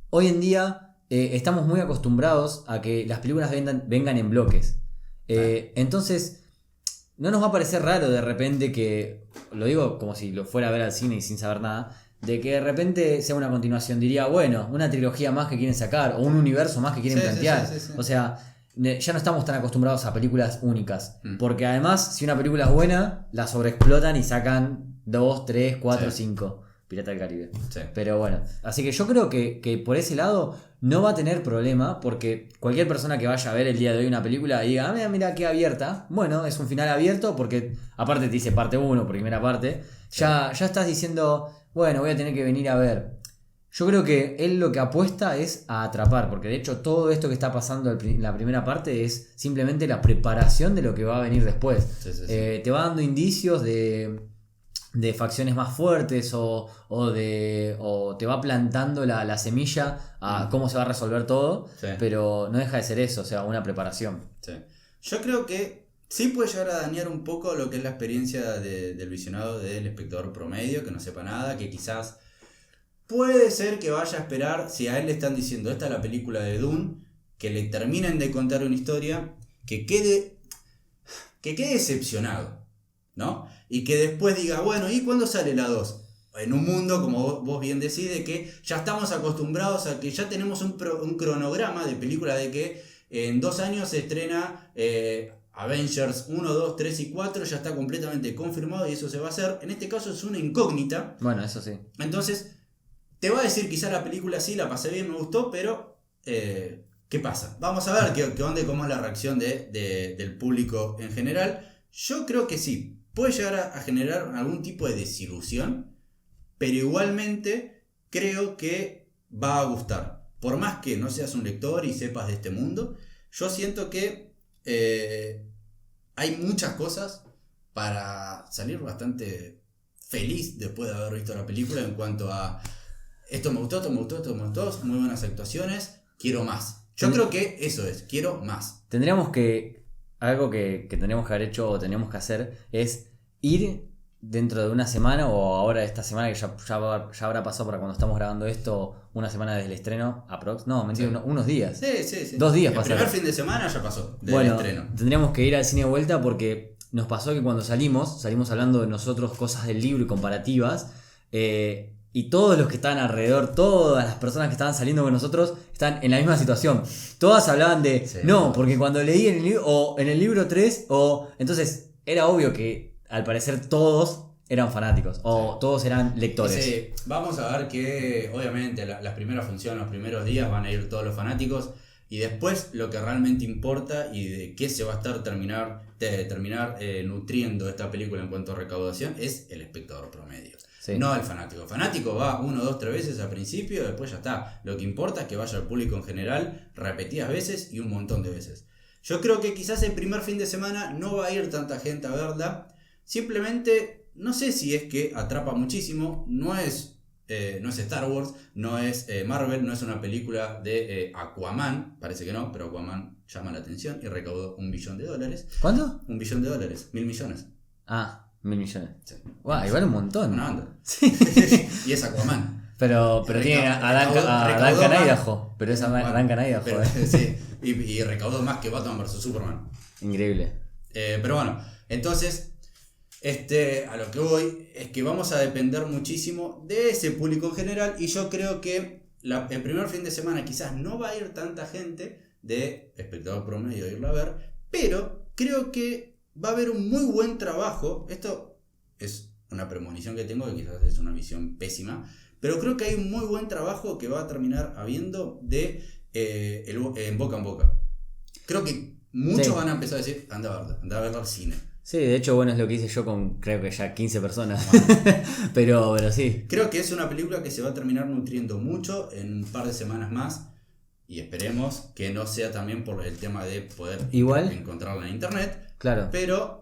hoy en día estamos muy acostumbrados a que las películas vengan en bloques. Entonces... no nos va a parecer raro de repente que, lo digo como si lo fuera a ver al cine y sin saber nada, de que de repente sea una continuación. Diría, bueno, una trilogía más que quieren sacar o un universo más que quieren plantear. Sí. O sea, ya no estamos tan acostumbrados a películas únicas. Porque además, si una película es buena, la sobreexplotan y sacan 2, 3, 4, 5. Pirata del Caribe. Sí. Pero bueno, así que yo creo que por ese lado no va a tener problema, porque cualquier persona que vaya a ver el día de hoy una película y diga, mira qué abierta, bueno, es un final abierto porque aparte te dice parte 1, primera parte, ya estás diciendo, bueno, voy a tener que venir a ver. Yo creo que él lo que apuesta es a atrapar, porque de hecho todo esto que está pasando en la primera parte es simplemente la preparación de lo que va a venir después. Sí. Te va dando indicios de facciones más fuertes o te va plantando la semilla a cómo se va a resolver todo, Sí. pero no deja de ser eso, o sea, una preparación. Sí. Yo creo que sí puede llegar a dañar un poco lo que es la experiencia del visionado del espectador promedio, que no sepa nada, que quizás puede ser que vaya a esperar, si a él le están diciendo esta es la película de Dune, que le terminen de contar una historia, que quede decepcionado, ¿no? Y que después diga, bueno, ¿y cuándo sale la 2? En un mundo, como vos bien decís, de que ya estamos acostumbrados a que ya tenemos un cronograma de película de que en 2 años se estrena Avengers 1, 2, 3 y 4, ya está completamente confirmado y eso se va a hacer. En este caso es una incógnita. Bueno, eso sí. Entonces, te va a decir quizá la película sí, la pasé bien, me gustó, pero ¿qué pasa? Vamos a ver qué onda y cómo es la reacción del público en general. Yo creo que sí. Puede llegar a generar algún tipo de desilusión, pero igualmente creo que va a gustar. Por más que no seas un lector y sepas de este mundo, yo siento que hay muchas cosas para salir bastante feliz después de haber visto la película en cuanto a esto me gustó, muy buenas actuaciones, quiero más. Yo creo que eso es, quiero más. Algo que tendríamos que haber hecho o teníamos que hacer es ir dentro de una semana o ahora esta semana que ya habrá pasado para cuando estamos grabando esto, una semana desde el estreno, mentira, unos días. Sí. 2 días el pasaron. primer fin de semana ya pasó desde el estreno. Tendríamos que ir al cine de vuelta porque nos pasó que cuando salimos hablando de nosotros, cosas del libro y comparativas, y todos los que estaban alrededor, todas las personas que estaban saliendo con nosotros están en la misma situación. Todas hablaban de, porque cuando leí en el libro, o en el libro 3, entonces era obvio que al parecer todos eran fanáticos, o todos eran lectores. Sí, vamos a ver que obviamente las primeras funciones, los primeros días van a ir todos los fanáticos, y después lo que realmente importa y de qué se va a estar terminar nutriendo esta película en cuanto a recaudación es el espectador promedio. Sí. No el fanático. El fanático va 1, 2, 3 veces al principio, después ya está. Lo que importa es que vaya al público en general repetidas veces y un montón de veces. Yo creo que quizás el primer fin de semana no va a ir tanta gente a verla. Simplemente, no sé si es que atrapa muchísimo. No es Star Wars, no es Marvel, no es una película de Aquaman. Parece que no, pero Aquaman llama la atención y recaudó $1 billón. ¿Cuánto? $1 billón, 1.000 millones. Ah, 1.000 millones. Sí. Wow, igual un montón. Una banda. Sí. Y es Aquaman. Pero tiene a Duncan Idaho. Pero es a Duncan Idaho. Sí, y recaudó más que Batman vs Superman. Increíble. Pero bueno, entonces, a lo que voy es que vamos a depender muchísimo de ese público en general. Y yo creo que el primer fin de semana quizás no va a ir tanta gente de espectador promedio a irla a ver. Pero creo que va a haber un muy buen trabajo. Esto es una premonición que tengo, que quizás es una visión pésima, pero creo que hay un muy buen trabajo que va a terminar habiendo en boca en boca. Creo que muchos van a empezar a decir, anda a verla al cine. Sí, de hecho, bueno, es lo que hice yo con creo que ya 15 personas. pero sí. Creo que es una película que se va a terminar nutriendo mucho en un par de semanas más. Y esperemos que no sea también por el tema de poder encontrarla en internet. Claro. Pero,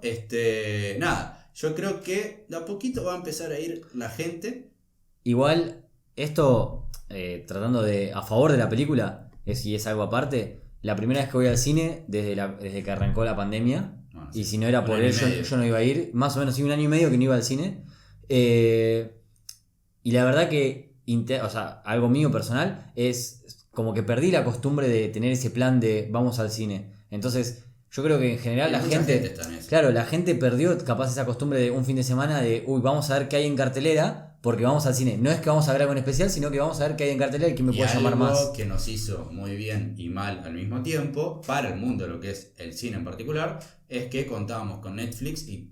nada, yo creo que de a poquito va a empezar a ir la gente. Igual, esto, tratando a favor de la película, y es algo aparte, la primera vez que voy al cine, desde que arrancó la pandemia, y si no era por él, yo no iba a ir, más o menos, 1 año y medio que no iba al cine. Y la verdad que, algo mío personal, es como que perdí la costumbre de tener ese plan de vamos al cine. Entonces, yo creo que en general la gente perdió capaz esa costumbre de un fin de semana de vamos a ver qué hay en cartelera porque vamos al cine. No es que vamos a ver algo en especial, sino que vamos a ver qué hay en cartelera y quién me puede llamar más. Algo que nos hizo muy bien y mal al mismo tiempo para el mundo, lo que es el cine en particular, es que contábamos con Netflix y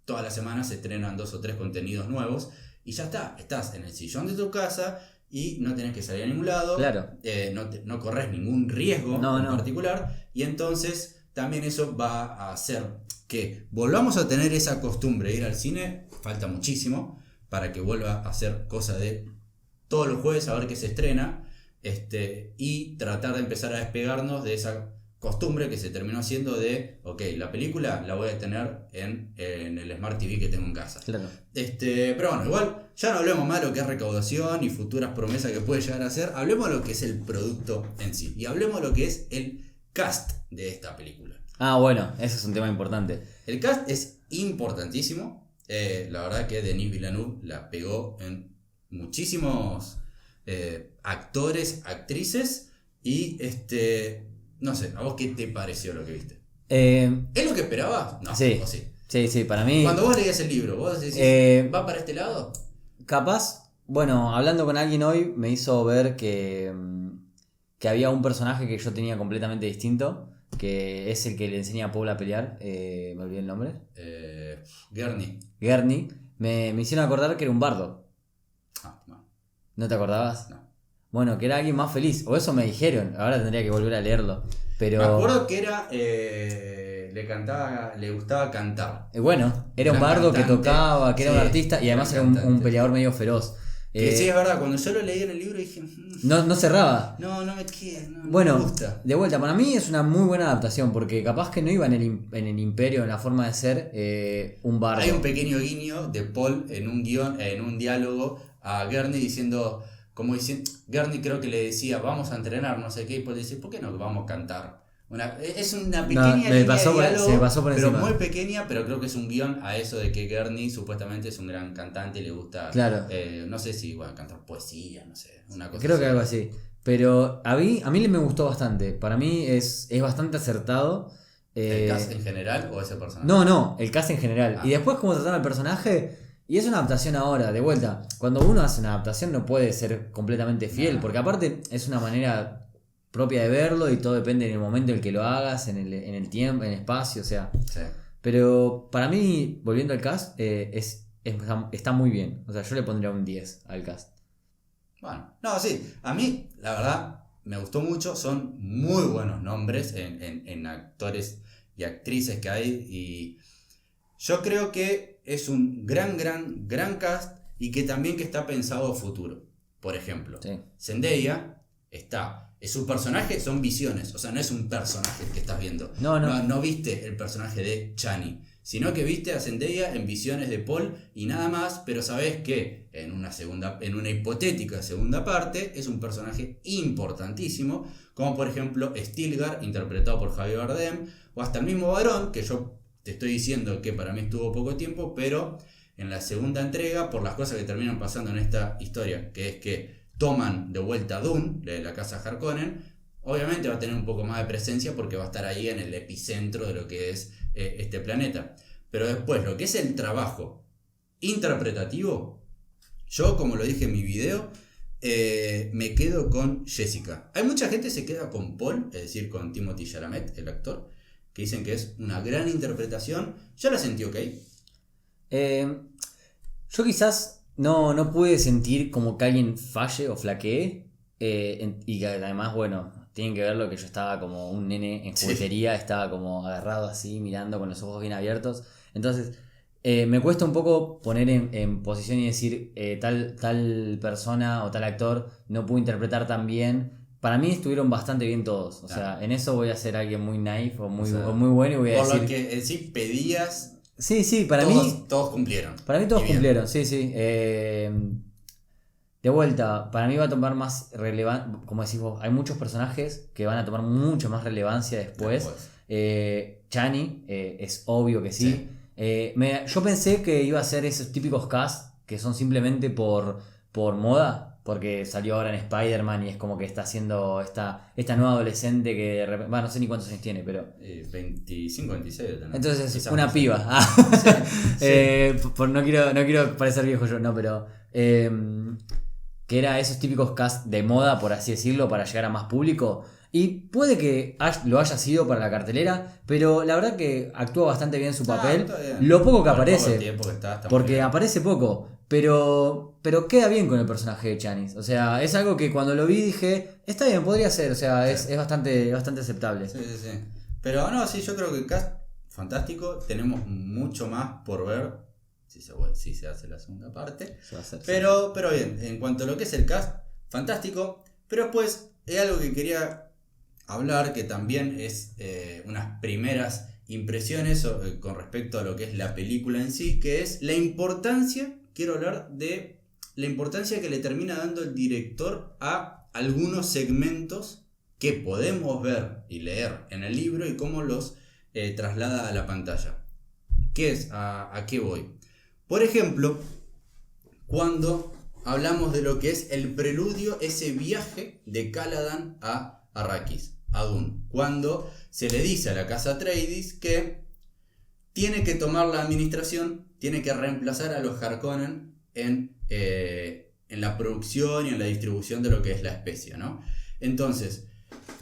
todas las semanas se estrenan 2 o 3 contenidos nuevos. y ya está, estás en el sillón de tu casa y no tenés que salir a ningún lado, Claro. No corres ningún riesgo No, en no. particular, y entonces también eso va a hacer que volvamos a tener esa costumbre de ir al cine. Falta muchísimo para que vuelva a ser cosa de todos los jueves a ver qué se estrena, y tratar de empezar a despegarnos de esa costumbre que se terminó haciendo de, ok, la película la voy a tener en el Smart TV que tengo en casa. Claro. Pero bueno, igual ya no hablemos más de lo que es recaudación y futuras promesas que puede llegar a ser. Hablemos de lo que es el producto en sí, y hablemos de lo que es el cast de esta película. Ah, bueno, ese es un tema importante. El cast es importantísimo. La verdad que Denis Villeneuve la pegó en muchísimos actores, actrices, y no sé, ¿a vos qué te pareció lo que viste? ¿Es lo que esperabas? No, Sí. ¿o sí? Sí, para mí... Cuando vos leías el libro, vos decís, ¿va para este lado? Capaz, bueno, hablando con alguien hoy me hizo ver que había un personaje que yo tenía completamente distinto, que es el que le enseña a Paul a pelear, me olvidé el nombre. Gurney. Me hicieron acordar que era un bardo. No. ¿No te acordabas? No. Bueno, que era alguien más feliz, o eso me dijeron, ahora tendría que volver a leerlo. Pero... Me acuerdo que era, le gustaba cantar. Bueno, era un Gran bardo que cantante, tocaba, que era un sí, artista y además era gran un cantante. peleador medio feroz. Que sí, es verdad, cuando yo lo leí en el libro dije, No cerraba. no me queda, no Bueno, me gusta. de vuelta, para mí es una muy buena adaptación, porque capaz que no iba en el imperio, en la forma de ser, un bardo. Hay un pequeño guiño de Paul en un guión, en un diálogo a Gurney diciendo, Gurney creo que le decía, vamos a entrenar, no sé qué, y Paul dice, ¿por qué no vamos a cantar? Es una pequeña línea de diálogo, se me pasó por pero encima. muy pequeña, pero creo que es un guión a eso de que Gurney supuestamente es un gran cantante y le gusta, Claro. no sé si cantar poesía, no sé, una cosa Creo así. que algo así. Pero a mí me gustó bastante. Para mí es bastante acertado. ¿El cast en general o ese personaje? No, el cast en general. Ah. Y después cómo tratan al personaje. Y es una adaptación ahora, de vuelta. Cuando uno hace una adaptación no puede ser completamente fiel, No. porque aparte es una manera propia de verlo y todo depende en el momento en el que lo hagas, en el tiempo, en el espacio, o sea. Sí. Pero para mí, volviendo al cast, está muy bien. O sea, yo le pondría un 10 al cast. Bueno, no, sí, a mí la verdad me gustó mucho, son muy buenos nombres en actores y actrices que hay, y yo creo que es un gran cast, y que también que está pensado a futuro. Por ejemplo, Sí. Zendaya es su personaje, son visiones, o sea, no es un personaje que estás viendo. No. No viste el personaje de Chani, sino que viste a Zendaya en visiones de Paul y nada más, pero sabes que en una hipotética segunda parte es un personaje importantísimo, como por ejemplo Stilgar, interpretado por Javier Bardem, o hasta el mismo Varón, que yo te estoy diciendo que para mí estuvo poco tiempo, pero en la segunda entrega, por las cosas que terminan pasando en esta historia, que es que toman de vuelta a Dune, de la casa Harkonnen, obviamente va a tener un poco más de presencia porque va a estar ahí en el epicentro de lo que es este planeta. Pero después, lo que es el trabajo interpretativo, yo, como lo dije en mi video, me quedo con Jessica. Hay mucha gente que se queda con Paul, es decir, con Timothée Chalamet, el actor, que dicen que es una gran interpretación. Yo la sentí ok. Yo quizás no pude sentir como que alguien falle o flaquee. Y que además, bueno, tienen que ver lo que yo estaba como un nene en juguetería, estaba como agarrado así, mirando con los ojos bien abiertos. Entonces, me cuesta un poco poner en posición y decir tal persona o tal actor no pudo interpretar tan bien. Para mí estuvieron bastante bien todos. O sea, en eso voy a ser alguien muy naif o muy bueno y voy a por decir... lo que en sí pedías... Sí, para mí... Todos cumplieron. Para mí todos Y bien. cumplieron, sí. De vuelta, para mí va a tomar más relevancia, como decís vos, hay muchos personajes que van a tomar mucha más relevancia después. Chani, es obvio que sí. Yo pensé que iba a ser esos típicos cast que son simplemente por moda, porque salió ahora en Spider-Man y es como que está haciendo esta nueva adolescente que de repente, no sé ni cuántos años tiene, pero... 25, 26. ¿No? Entonces Quizás una más. piba. No quiero parecer viejo yo, no, pero... que era esos típicos cast de moda, por así decirlo, para llegar a más público. Y puede que lo haya sido para la cartelera, pero la verdad que actúa bastante bien su papel. Está bien. Lo poco que Por el aparece. poco tiempo que está muy Porque bien. aparece poco. pero queda bien con el personaje de Janis. O sea, es algo que cuando lo vi dije, está bien, podría ser, o sea, es bastante aceptable. Sí. Pero no, sí, yo creo que el cast fantástico, tenemos mucho más por ver, si se hace la segunda parte. Se va a hacer, pero bien, en cuanto a lo que es el cast, fantástico. Pero después, es algo que quería hablar, que también es unas primeras impresiones con respecto a lo que es la película en sí, que es la importancia, quiero hablar de la importancia que le termina dando el director a algunos segmentos que podemos ver y leer en el libro y cómo los traslada a la pantalla. ¿Qué es? ¿A qué voy? Por ejemplo, cuando hablamos de lo que es el preludio, ese viaje de Caladan a Arrakis, a Dune, cuando se le dice a la casa Atreides que tiene que tomar la administración, tiene que reemplazar a los Harkonnen en la producción y en la distribución de lo que es la especia, ¿no? Entonces,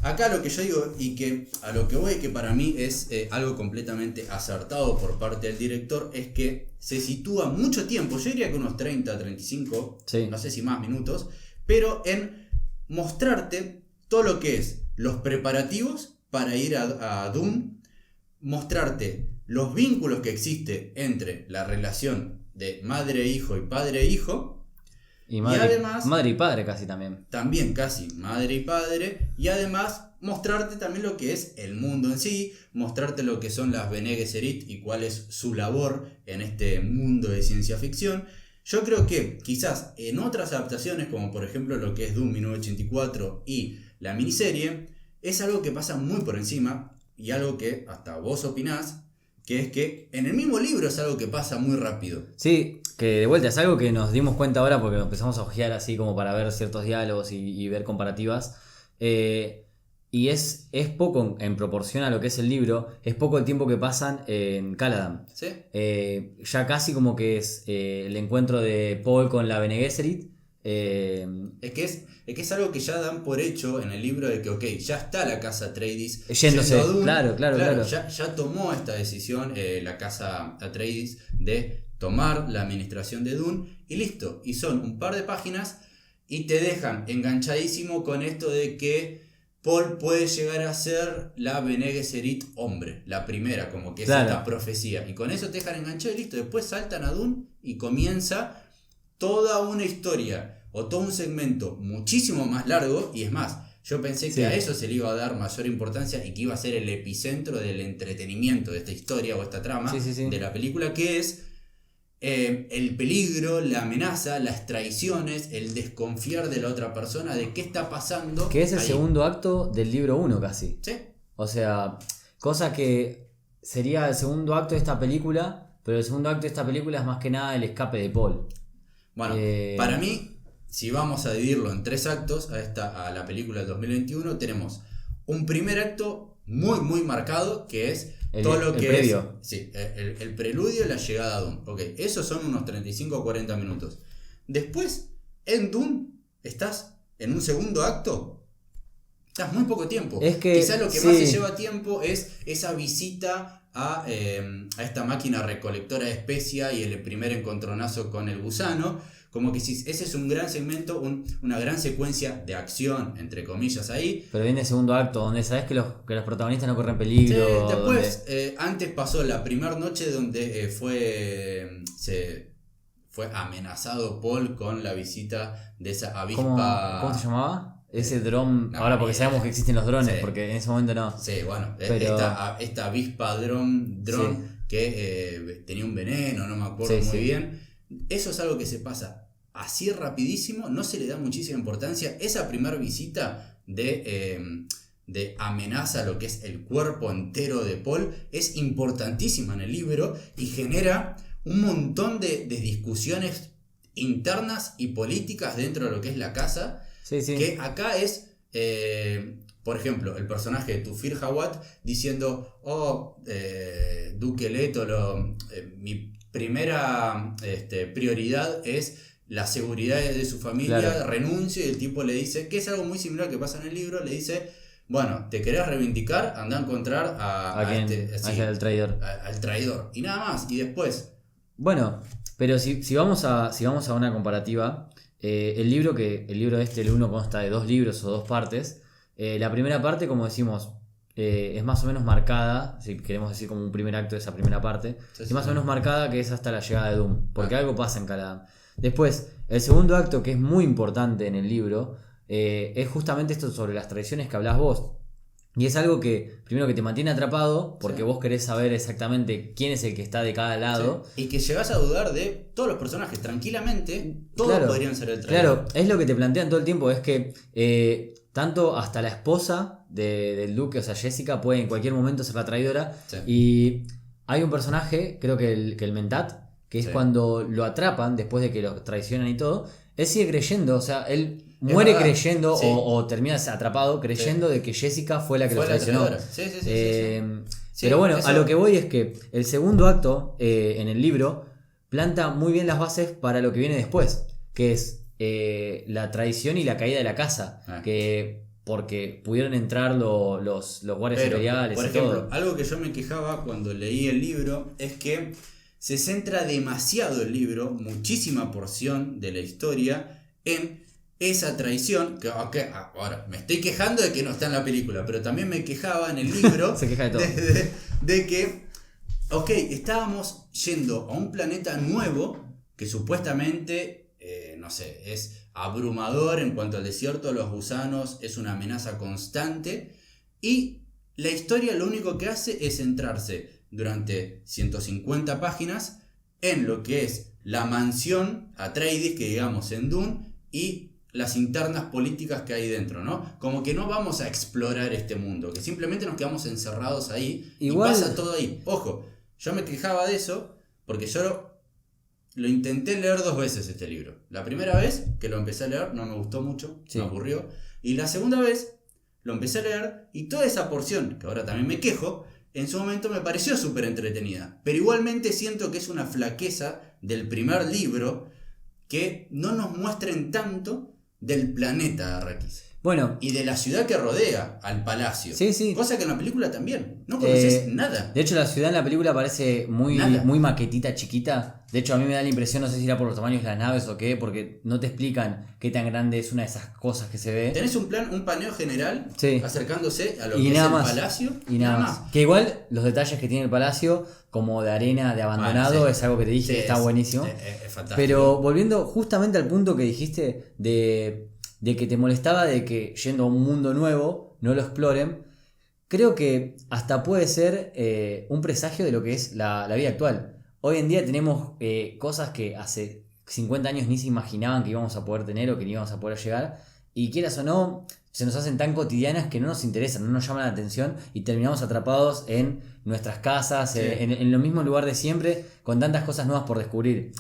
acá lo que yo digo y que a lo que voy, que para mí es algo completamente acertado por parte del director, es que se sitúa mucho tiempo, yo diría que unos 30, 35, sí, no sé si más minutos, pero en mostrarte todo lo que es los preparativos para ir a Dune, mostrarte los vínculos que existe entre la relación de madre-hijo y padre-hijo, y además madre y padre casi también. También casi madre y padre. Y además mostrarte también lo que es el mundo en sí. Mostrarte lo que son las Bene Gesserit y cuál es su labor en este mundo de ciencia ficción. Yo creo que quizás en otras adaptaciones, como por ejemplo lo que es Dune 1984 y la miniserie, es algo que pasa muy por encima. Y algo que hasta vos opinás, que es que en el mismo libro es algo que pasa muy rápido. Sí, que de vuelta es algo que nos dimos cuenta ahora porque empezamos a ojear así como para ver ciertos diálogos y ver comparativas. Y es poco en proporción a lo que es el libro, es poco el tiempo que pasan en Caladan. ¿Sí? Ya casi como que es el encuentro de Paul con la Bene Gesserit. Es que es algo que ya dan por hecho en el libro de que, ok, ya está la casa Atreides yéndose, Dune, claro. Ya tomó esta decisión la casa Atreides de tomar la administración de Dune y listo, y son un par de páginas y te dejan enganchadísimo con esto de que Paul puede llegar a ser la Bene Gesserit hombre, la primera, como que es esta profecía, y con eso te dejan enganchado y listo, después saltan a Dune y comienza toda una historia o todo un segmento muchísimo más largo. Y es más, yo pensé que a eso se le iba a dar mayor importancia y que iba a ser el epicentro del entretenimiento de esta historia o esta trama de la película, que es el peligro, la amenaza, las traiciones, el desconfiar de la otra persona, de qué está pasando. Que es el segundo acto del libro 1 casi. Sí. O sea, cosa que sería el segundo acto de esta película, pero el segundo acto de esta película es más que nada el escape de Paul. Bueno, para mí, si vamos a dividirlo en 3 actos, a la película del 2021, tenemos un primer acto muy, muy marcado, que es todo lo que previo. Es el preludio y la llegada a Dune. Okay, esos son unos 35 o 40 minutos. Después, en Dune, estás en un segundo acto, estás muy poco tiempo. Quizás lo que más se lleva tiempo es esa visita a esta máquina recolectora de especia y el primer encontronazo con el gusano. Como que ese es un gran segmento, una gran secuencia de acción, entre comillas, ahí. Pero viene el segundo acto, donde sabes que los protagonistas no corren peligro. Sí, después, antes pasó la primera noche donde fue amenazado Paul con la visita de esa avispa. ¿Cómo se llamaba? Ese dron, ahora porque sabemos que existen los drones, porque en ese momento no. Sí, bueno, pero esta avispa dron que tenía un veneno, no me acuerdo muy bien. Eso es algo que se pasa así rapidísimo, no se le da muchísima importancia. Esa primera visita de amenaza a lo que es el cuerpo entero de Paul es importantísima en el libro y genera un montón de discusiones internas y políticas dentro de lo que es la casa. Que acá es, por ejemplo, el personaje de Thufir Hawat diciendo, Duque Leto, mi primera prioridad es la seguridad de su familia, renuncio, y el tipo le dice, que es algo muy similar que pasa en el libro, le dice, bueno, ¿te querés reivindicar? Anda a encontrar al traidor. Al traidor, y nada más, y después... Bueno, Pero si vamos a una comparativa, el libro el 1 consta de 2 libros o 2 partes. La primera parte, como decimos, es más o menos marcada, si queremos decir como un primer acto de esa primera parte, Sí, es sí, más o sí. menos marcada que es hasta la llegada de Doom, porque algo pasa en Caladan. Después, el segundo acto, que es muy importante en el libro, es justamente esto sobre las tradiciones que hablás vos. Y es algo que, primero, que te mantiene atrapado, porque Sí. vos querés saber exactamente quién es el que está de cada lado. Sí. Y que llegás a dudar de todos los personajes, tranquilamente, todos Claro, podrían ser el traidor. claro, es lo que te plantean todo el tiempo, es que tanto hasta la esposa del duque, o sea, Jessica, puede en cualquier momento ser la traidora. Sí. Y hay un personaje, creo que el Mentat, que es Sí. cuando lo atrapan, después de que lo traicionan y todo, él sigue creyendo, o sea, él muere verdad, creyendo sí. o termina atrapado creyendo de que Jessica fue la que Fue lo la traicionó. traidora. Sí, sí, sí, Sí, Pero bueno, eso- a lo que voy es que el segundo acto en el libro planta muy bien las bases para lo que viene después, que es la traición y la caída de la casa, que porque pudieron entrar los guardias Pero, imperiales por y ejemplo, todo. algo que yo me quejaba cuando leí el libro es que se centra demasiado el libro, muchísima porción de la historia, en esa traición. Que ahora, me estoy quejando de que no está en la película, pero también me quejaba en el libro Se queja de todo. de que, ok, estábamos yendo a un planeta nuevo que supuestamente, no sé, es abrumador en cuanto al desierto, los gusanos, es una amenaza constante y la historia lo único que hace es centrarse durante 150 páginas en lo que es la mansión Atreides, que digamos en Dune, y las internas políticas que hay dentro, ¿no? Como que no vamos a explorar este mundo, que simplemente nos quedamos encerrados ahí. Igual- Y pasa todo ahí. Ojo, yo me quejaba de eso porque yo lo intenté leer 2 veces este libro. La primera vez que lo empecé a leer no me gustó mucho, Sí. me aburrió. Y la segunda vez lo empecé a leer y toda esa porción, que ahora también me quejo, en su momento me pareció súper entretenida. Pero igualmente siento que es una flaqueza del primer libro que no nos muestren tanto del planeta Arrakis. Bueno, Y de la ciudad que rodea al palacio. Sí, sí. Cosa que en la película también. No conoces nada. de hecho la ciudad en la película parece Nada. muy maquetita, chiquita. De hecho a mí me da la impresión, no sé si era por los tamaños de las naves o qué, porque no te explican qué tan grande es una de esas cosas que se ve. Tenés un paneo general Sí. acercándose a lo Y que es nada el más. palacio. Y nada más. Que igual los detalles que tiene el palacio, como de arena de abandonado, Bueno, sí. es algo que te dije Sí, que está es- buenísimo. Es fantástico. Pero volviendo justamente al punto que dijiste de que te molestaba de que yendo a un mundo nuevo no lo exploren, creo que hasta puede ser un presagio de lo que es la vida actual. Hoy en día tenemos cosas que hace 50 años ni se imaginaban que íbamos a poder tener o que ni íbamos a poder llegar, y quieras o no, se nos hacen tan cotidianas que no nos interesan, no nos llaman la atención y terminamos atrapados en nuestras casas, Sí. en lo mismo lugar de siempre, con tantas cosas nuevas por descubrir.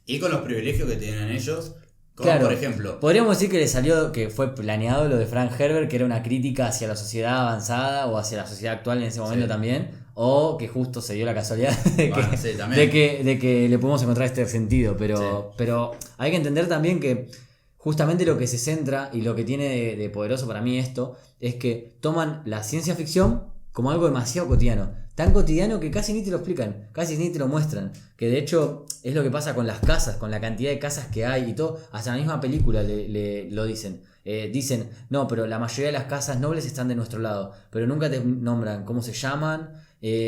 Y con los privilegios que tienen ellos. Como Claro, por ejemplo. podríamos decir que le salió, que fue planeado lo de Frank Herbert, que era una crítica hacia la sociedad avanzada o hacia la sociedad actual en ese momento Sí. también, o que justo se dio la casualidad de, Bueno, que, sí, también. de que le podemos encontrar este sentido, pero hay que entender también que justamente lo que se centra y lo que tiene de poderoso para mí esto es que toman la ciencia ficción como algo demasiado cotidiano. Tan cotidiano que casi ni te lo explican, casi ni te lo muestran. Que de hecho es lo que pasa con las casas, con la cantidad de casas que hay y todo. Hasta en la misma película lo dicen. Dicen, no, pero la mayoría de las casas nobles están de nuestro lado. Pero nunca te nombran cómo se llaman,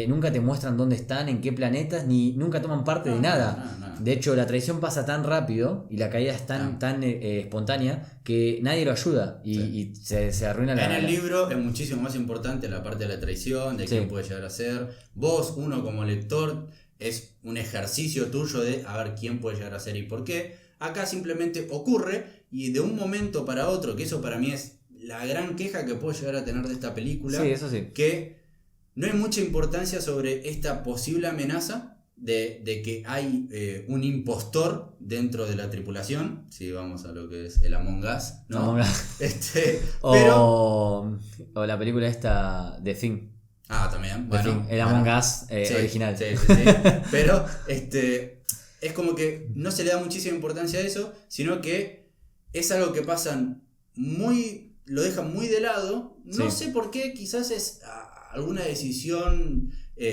nunca te muestran dónde están, en qué planetas, ni nunca toman parte de nada. No. De hecho, la traición pasa tan rápido y la caída es tan espontánea que nadie lo ayuda y se arruina En el libro es muchísimo más importante la parte de la traición, de Sí. quién puede llegar a ser. Vos, uno como lector, es un ejercicio tuyo de a ver quién puede llegar a ser y por qué. Acá simplemente ocurre y de un momento para otro, que eso para mí es la gran queja que puedo llegar a tener de esta película, Sí, eso sí. que no hay mucha importancia sobre esta posible amenaza de que hay un impostor dentro de la tripulación, si vamos a lo que es el Among Us, ¿no? Among Us. Pero... O la película esta The Thing. También. The Thing, el Among Us Sí, original. Sí. Pero es como que no se le da muchísima importancia a eso, sino que es algo que pasan lo dejan muy de lado. No Sí. sé por qué, quizás es alguna decisión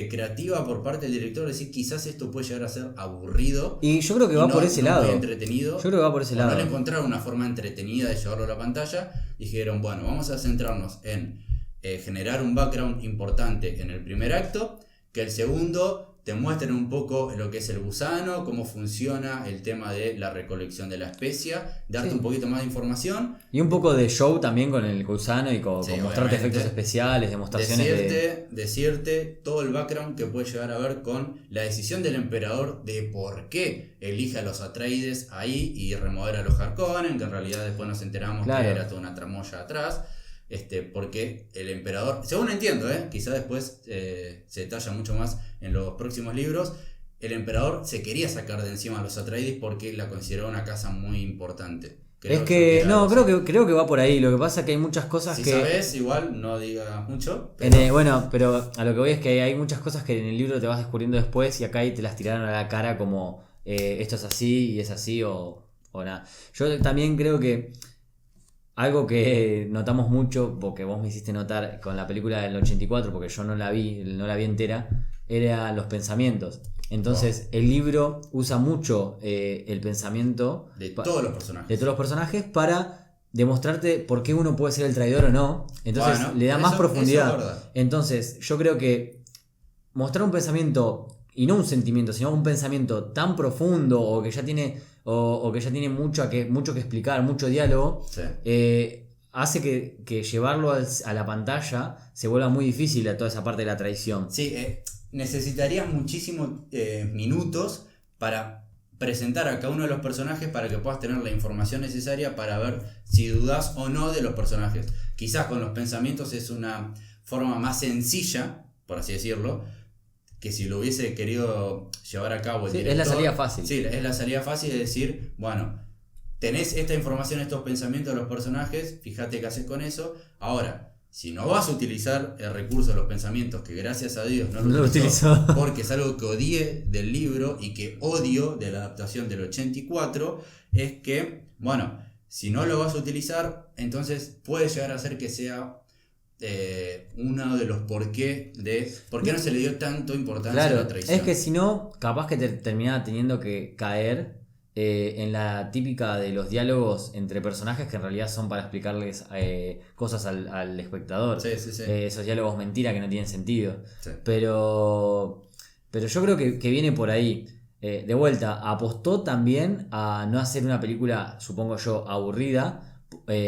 creativa por parte del director, decir quizás esto puede llegar a ser aburrido. Y yo creo que va por ese lado. Muy entretenido. Yo creo que va por ese lado. No le encontraron una forma entretenida de llevarlo a la pantalla. Dijeron, bueno, vamos a centrarnos en generar un background importante en el primer acto, que el segundo te muestren un poco lo que es el gusano, cómo funciona el tema de la recolección de la especia, darte un poquito más de información. Y un poco de show también con el gusano y con mostrarte efectos especiales, demostraciones decirte todo el background que puedes llegar a ver con la decisión del emperador de por qué elige a los Atreides ahí y remover a los Harkonnen, que en realidad después nos enteramos que era toda una tramoya atrás. Porque el emperador, según entiendo, quizá después se detalla mucho más en los próximos libros, el emperador se quería sacar de encima a los Atreides porque la consideraba una casa muy importante. Creo que va por ahí. Lo que pasa es que hay muchas cosas si sabes, igual no digas mucho. Pero... pero a lo que voy es que hay muchas cosas que en el libro te vas descubriendo después y acá te las tiraron a la cara como esto es así y es así o nada. Yo también creo que algo que notamos mucho, porque vos me hiciste notar con la película del 84, porque yo no la vi entera, eran los pensamientos. Entonces el libro usa mucho el pensamiento de todos los personajes para demostrarte por qué uno puede ser el traidor o no. Entonces le da más profundidad. Entonces yo creo que mostrar un pensamiento, y no un sentimiento, sino un pensamiento tan profundo o que ya tiene mucho que explicar, mucho diálogo, hace que llevarlo a la pantalla se vuelva muy difícil a toda esa parte de la traición. Sí, necesitarías muchísimos minutos para presentar a cada uno de los personajes para que puedas tener la información necesaria para ver si dudas o no de los personajes. Quizás con los pensamientos es una forma más sencilla, por así decirlo, que si lo hubiese querido llevar a cabo el director, es la salida fácil. Sí, es la salida fácil de decir, bueno, tenés esta información, estos pensamientos de los personajes, fíjate qué haces con eso. Ahora, si no vas a utilizar el recurso de los pensamientos, que gracias a Dios no lo utilizó, porque es algo que odié del libro y que odio de la adaptación del 84, es que, bueno, si no lo vas a utilizar, entonces puede llegar a ser que sea uno de los por qué no se le dio tanto importancia a la traición. Es que si no, capaz que te terminaba teniendo que caer en la típica de los diálogos entre personajes que en realidad son para explicarles cosas al espectador. Sí. Esos diálogos mentira que no tienen sentido. Sí. Pero yo creo que viene por ahí. De vuelta, apostó también a no hacer una película, supongo yo, aburrida,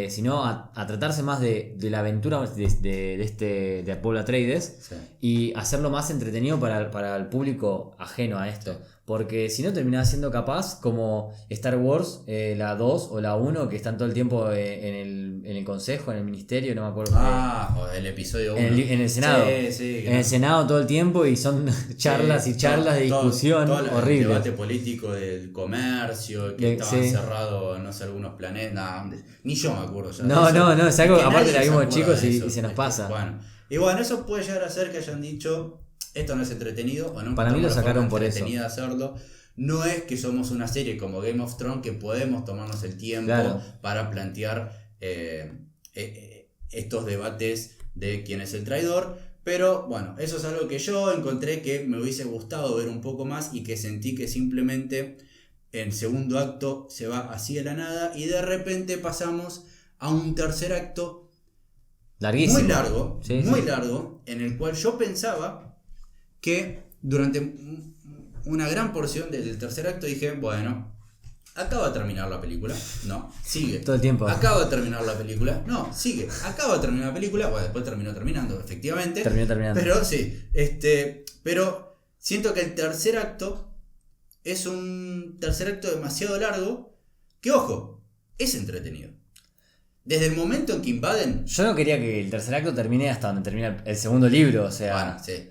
sino a tratarse más de la aventura de Paul Atreides, y hacerlo más entretenido para el público ajeno a esto. Porque si no terminaba siendo capaz como Star Wars, la 2 o la 1, que están todo el tiempo en el consejo, en el ministerio, no me acuerdo. O el episodio 1. En el Senado. Sí, en el Senado todo el tiempo, y son charlas de discusión horrible. El debate político del comercio, que estaba encerrado, no sé, algunos planetas. Ni yo me acuerdo ya. No, es algo, aparte la vimos chicos y se nos pasa. Bueno, eso puede llegar a ser que hayan dicho, esto no es entretenido, o no. Para mí lo sacaron por eso. De hacerlo. No es que somos una serie como Game of Thrones que podemos tomarnos el tiempo para plantear estos debates de quién es el traidor. Pero bueno, eso es algo que yo encontré que me hubiese gustado ver un poco más, y que sentí que simplemente en segundo acto se va así de la nada y de repente pasamos a un tercer acto larguísimo, muy largo, en el cual yo pensaba que durante una gran porción del tercer acto dije, bueno, acaba de terminar la película, no, sigue. Todo el tiempo. Acaba de terminar la película, no, sigue. Acaba de terminar la película, bueno, después terminó terminando, efectivamente. Terminando. Pero sí, pero siento que el tercer acto es un tercer acto demasiado largo, que ojo, es entretenido. Desde el momento en que invaden... Yo no quería que el tercer acto termine hasta donde termina el segundo libro, o sea... Bueno, sí.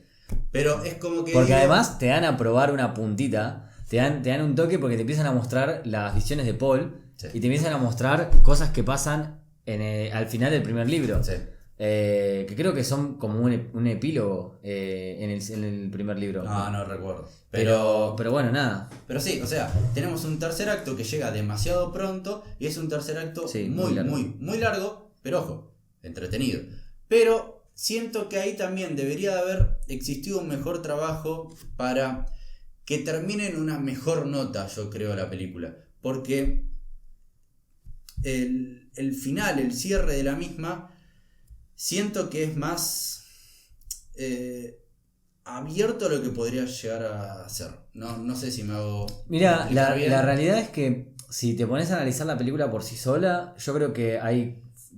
Pero es como que... Porque además te dan a probar una puntita, te dan un toque, porque te empiezan a mostrar las visiones de Paul, y te empiezan a mostrar cosas que pasan al final del primer libro. Sí. Que creo que son como un epílogo en el primer libro. No recuerdo. Pero bueno, nada. Pero sí, o sea, tenemos un tercer acto que llega demasiado pronto, y es un tercer acto muy largo, pero ojo, entretenido. Pero siento que ahí también debería de haber existido un mejor trabajo para que termine en una mejor nota, yo creo, la película. Porque el final, el cierre de la misma, siento que es más abierto a lo que podría llegar a ser. No sé si me hago... Mira, la realidad es que si te pones a analizar la película por sí sola, yo creo que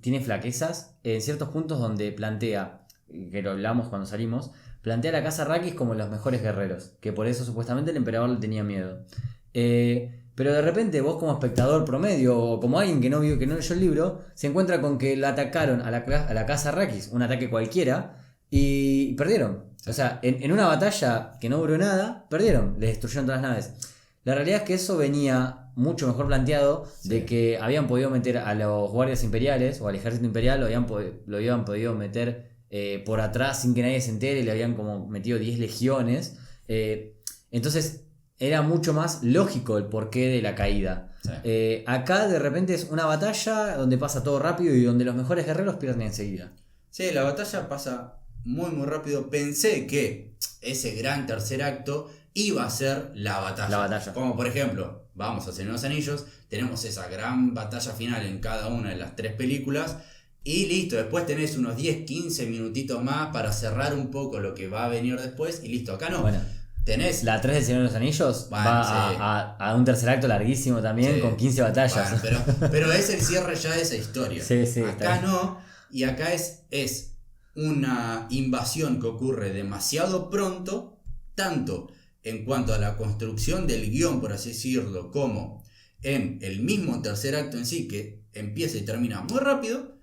tiene flaquezas en ciertos puntos donde plantea, que lo hablamos cuando salimos, plantea a la casa Arrakis como los mejores guerreros, que por eso supuestamente el emperador le tenía miedo. Pero de repente vos como espectador promedio o como alguien que no leyó el libro, se encuentra con que la atacaron a la casa Arrakis, un ataque cualquiera, y perdieron. O sea, en una batalla que no duró nada, perdieron, les destruyeron todas las naves. La realidad es que eso venía mucho mejor planteado, de que habían podido meter a los guardias imperiales o al ejército imperial, lo habían podido meter por atrás sin que nadie se entere, le habían como metido 10 legiones. Entonces era mucho más lógico el porqué de la caída. Sí. Acá de repente es una batalla donde pasa todo rápido y donde los mejores guerreros pierden enseguida. Sí, la batalla pasa muy muy rápido. Pensé que ese gran tercer acto iba a ser la batalla. Como por ejemplo, vamos a Señor de los Anillos, tenemos esa gran batalla final en cada una de las 3 películas y listo, después tenés unos 10-15 minutitos más para cerrar un poco lo que va a venir después y listo. Acá no. Bueno, tenés... La 3 del Señor de los Anillos va a un tercer acto larguísimo también, con 15 batallas. Bueno, pero es el cierre ya de esa historia. Sí, acá no, y acá es una invasión que ocurre demasiado pronto, tanto en cuanto a la construcción del guión, por así decirlo, como en el mismo tercer acto en sí, que empieza y termina muy rápido,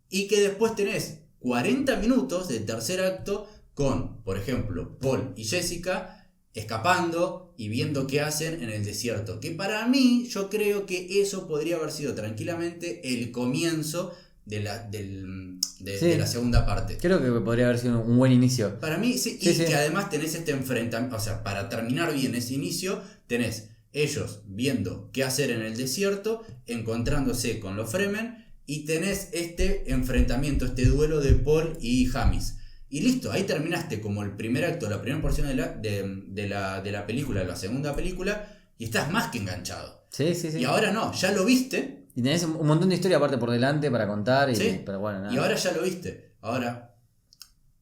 y que después tenés 40 minutos de tercer acto con, por ejemplo, Paul y Jessica escapando y viendo qué hacen en el desierto. Que para mí, yo creo que eso podría haber sido tranquilamente el comienzo de la segunda parte. Creo que podría haber sido un buen inicio. Para mí, sí, y que además tenés este enfrentamiento, o sea, para terminar bien ese inicio, tenés ellos viendo qué hacer en el desierto, encontrándose con los Fremen, y tenés este enfrentamiento, este duelo de Paul y Jamis. Y listo, ahí terminaste como el primer acto, la primera porción de la película, la segunda película, y estás más que enganchado. Sí. Y ahora no, ya lo viste. Y tenés un montón de historia aparte por delante para contar. Sí, pero bueno, nada. Y ahora ya lo viste. Ahora,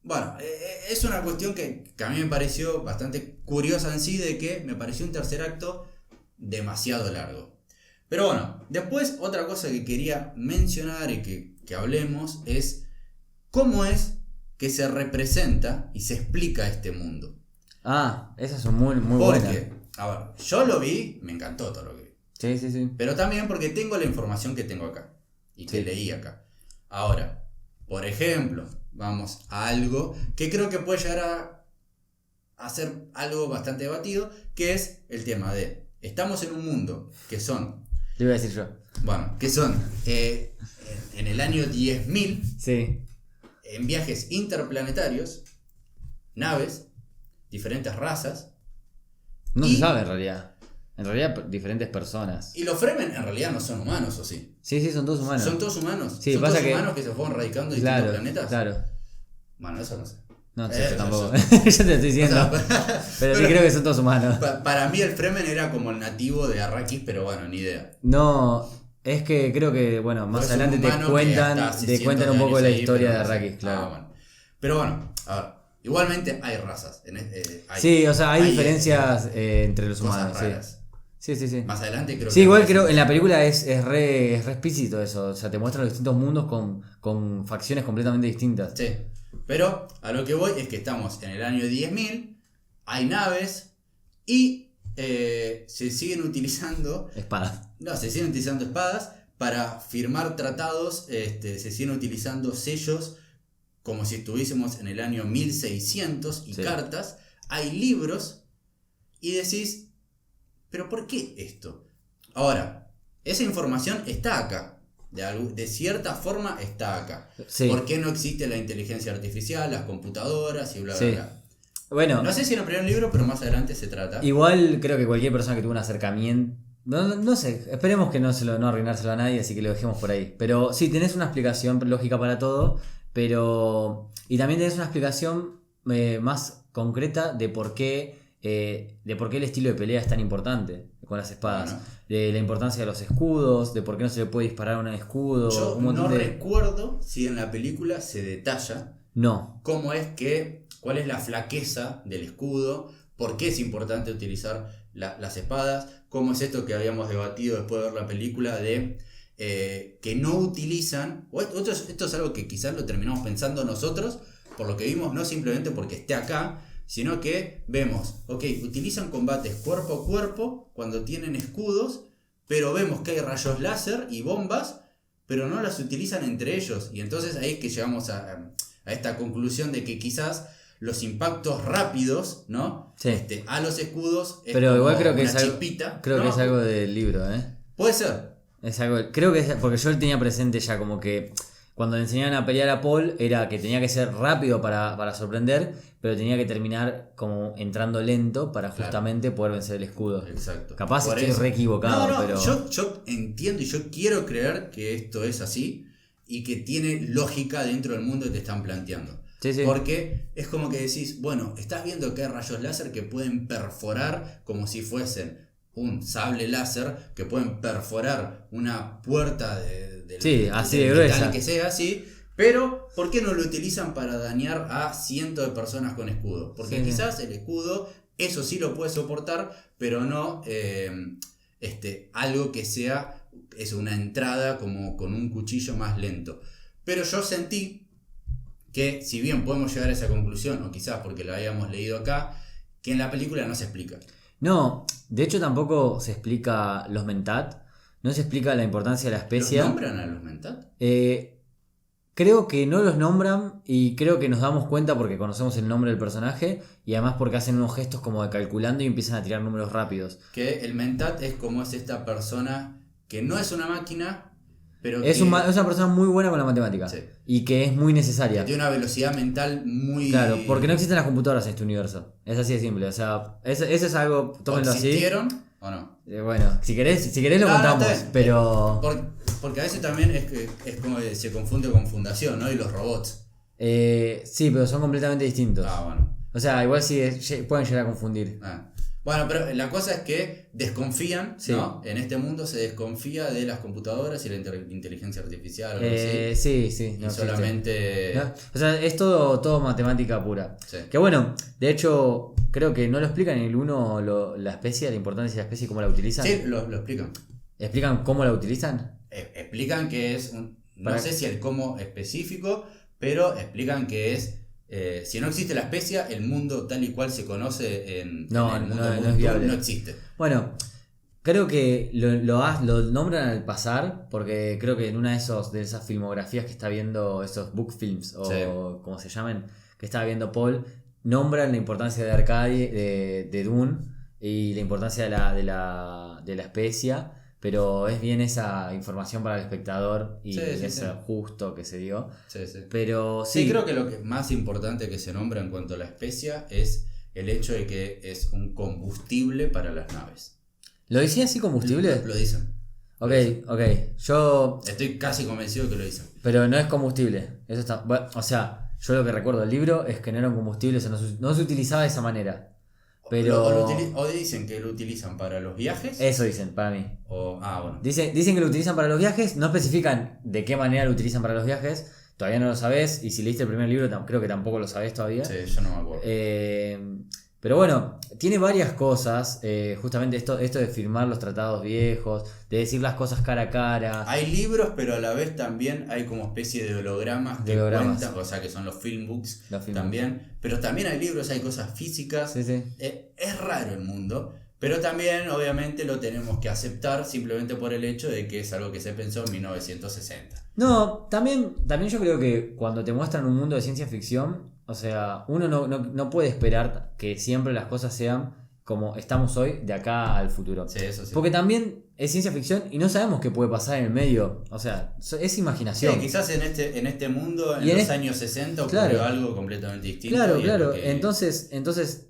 bueno, es una cuestión que a mí me pareció bastante curiosa en sí, de que me pareció un tercer acto demasiado largo. Pero bueno, después otra cosa que quería mencionar y que hablemos es cómo es que se representa y se explica este mundo. Esa es muy buena. Porque, a ver, yo lo vi, me encantó todo lo que vi. Sí. Pero también porque tengo la información que tengo acá y que leí acá. Ahora, por ejemplo, vamos a algo que creo que puede llegar a ser algo bastante debatido, que es el tema de, estamos en un mundo que son... Te iba a decir yo. Bueno, que son en el año 10.000, sí, en viajes interplanetarios, naves, diferentes razas. No se sabe en realidad. En realidad, diferentes personas. Y los Fremen en realidad no son humanos, ¿o sí? Sí, son todos humanos. ¿Son todos humanos? Sí, ¿Son pasa todos humanos que se fueron radicando en distintos planetas? Claro. Bueno, eso no sé. No sé, yo tampoco. Yo te estoy diciendo. Pero sí creo que son todos humanos. Para mí el Fremen era como el nativo de Arrakis, pero bueno, ni idea. No, es que creo que, bueno, más adelante te cuentan un poco de la historia de Arrakis, claro. Bueno. Pero bueno, a ver, igualmente hay razas. Sí, o sea, hay diferencias entre los humanos. Raras. Sí. Más adelante creo que... Sí, igual creo en la película es re explícito eso. O sea, te muestran los distintos mundos con facciones completamente distintas. Sí, pero a lo que voy es que estamos en el año 10.000, hay naves y se siguen utilizando... Espadas. No, se siguen utilizando espadas para firmar tratados, se siguen utilizando sellos como si estuviésemos en el año 1600 y cartas. Hay libros y decís... ¿Pero por qué esto? Ahora, esa información está acá. De cierta forma está acá. Sí. ¿Por qué no existe la inteligencia artificial, las computadoras y bla, bla, bla? Bueno, no sé si en el primer libro, pero más adelante se trata. Igual creo que cualquier persona que tuvo un acercamiento... No sé, esperemos que no arruinárselo a nadie, así que lo dejemos por ahí. Pero sí, tenés una explicación lógica para todo, Pero. Y también tenés una explicación más concreta de por qué el estilo de pelea es tan importante con las espadas. Bueno. De la importancia de los escudos, de por qué no se le puede disparar a un escudo. Yo un montón no de... recuerdo si en la película se detalla No. cuál es la flaqueza del escudo, por qué es importante utilizar las espadas, cómo es esto que habíamos debatido después de ver la película de que no utilizan, esto es algo que quizás lo terminamos pensando nosotros, por lo que vimos, no simplemente porque esté acá, sino que vemos, utilizan combates cuerpo a cuerpo cuando tienen escudos, pero vemos que hay rayos láser y bombas, pero no las utilizan entre ellos, y entonces ahí es que llegamos a esta conclusión de que quizás los impactos rápidos, ¿no? Sí. A los escudos es Pero como igual creo que una es algo, chispita, creo ¿no? que es algo del libro, Puede ser. Es algo, creo que es, porque yo tenía presente ya como que cuando le enseñaban a pelear a Paul era que tenía que ser rápido para sorprender, pero tenía que terminar como entrando lento para justamente poder vencer el escudo. Exacto. Capaz Por estoy eso. re equivocado, No, pero... yo entiendo y yo quiero creer que esto es así y que tiene lógica dentro del mundo que te están planteando. Sí, sí. Porque es como que decís, bueno, estás viendo que hay rayos láser que pueden perforar como si fuesen un sable láser, que pueden perforar una puerta así de metal gruesa. que sea así, pero ¿por qué no lo utilizan para dañar a cientos de personas con escudo? Porque Sí. quizás el escudo, eso sí lo puede soportar, pero no algo que sea una entrada como con un cuchillo más lento. Pero yo sentí que, si bien podemos llegar a esa conclusión, o quizás porque la habíamos leído acá, que en la película no se explica. No, de hecho tampoco se explica los Mentat, no se explica la importancia de la especie. ¿Los nombran a los Mentat? Creo que no los nombran y creo que nos damos cuenta porque conocemos el nombre del personaje y además porque hacen unos gestos como de calculando y empiezan a tirar números rápidos. Que el Mentat es como es esta persona que no es una máquina, pero Es que una persona muy buena con la matemática, sí, y que es muy necesaria. tiene una velocidad mental muy... Claro, porque no existen las computadoras en este universo. Es así de simple. O sea, eso es algo, tómenlo así. ¿Existieron o no? Bueno, si querés lo No, contamos, está bien. pero... Porque a veces también es como que se confunde con fundación, ¿no? Y los robots. Sí, pero son completamente distintos. Bueno. O sea, igual sí pueden llegar a confundir. Bueno, pero la cosa es que desconfían, Sí. ¿no? En este mundo se desconfía de las computadoras y la inteligencia artificial o algo así. Sí, Y no existe. solamente... ¿No? O sea, es todo matemática pura. Sí. Que bueno, de hecho, creo que no lo explican en el 1 la especie, la importancia de la especie y cómo la utilizan. Sí, lo explican. ¿Explican cómo la utilizan? Explican que es no Para- sé si el cómo específico, pero explican que es si no existe la especie, el mundo tal y cual se conoce en No, el mundo no es Moon viable. no existe. Bueno, creo que lo nombran al pasar, porque creo que en una de esas filmografías que está viendo, esos book films, o Sí. como se llamen, que estaba viendo Paul, nombran la importancia de Arcadie, de Dune, y la importancia de la especia, pero es bien esa información para el espectador y Sí, es sí. justo que se dio. Sí, sí. Pero Sí, sí, creo que lo que más importante que se nombra en cuanto a la especia es el hecho de que es un combustible para las naves. ¿lo decía así combustible? Lo dicen. Ok, yo... Estoy casi convencido de que lo dicen. Pero no es combustible. Eso está. Bueno, o sea, yo lo que recuerdo del libro es que no era un combustible, o sea, no se utilizaba de esa manera. Pero. O dicen que lo utilizan para los viajes. Eso dicen, para mí. Bueno. Dicen que lo utilizan para los viajes, no especifican de qué manera lo utilizan para los viajes. Todavía no lo sabes. Y si leíste el primer libro, creo que tampoco lo sabés todavía. Sí, yo no me acuerdo. Pero bueno, tiene varias cosas. Justamente esto de firmar los tratados viejos, de decir las cosas cara a cara. Hay libros, pero a la vez también hay como especie de hologramas que cuentan, o sea que son los filmbooks también. Pero también hay libros, hay cosas físicas. Sí, sí. Es raro el mundo, pero también obviamente lo tenemos que aceptar simplemente por el hecho de que es algo que se pensó en 1960. No, también yo creo que cuando te muestran un mundo de ciencia ficción, o sea, uno no puede esperar que siempre las cosas sean como estamos hoy de acá al futuro. Sí, eso sí. Porque también es ciencia ficción y no sabemos qué puede pasar en el medio. O sea, es imaginación. Sí, quizás en este mundo, en Y los años 60, ocurrió algo completamente distinto. Claro. Entonces,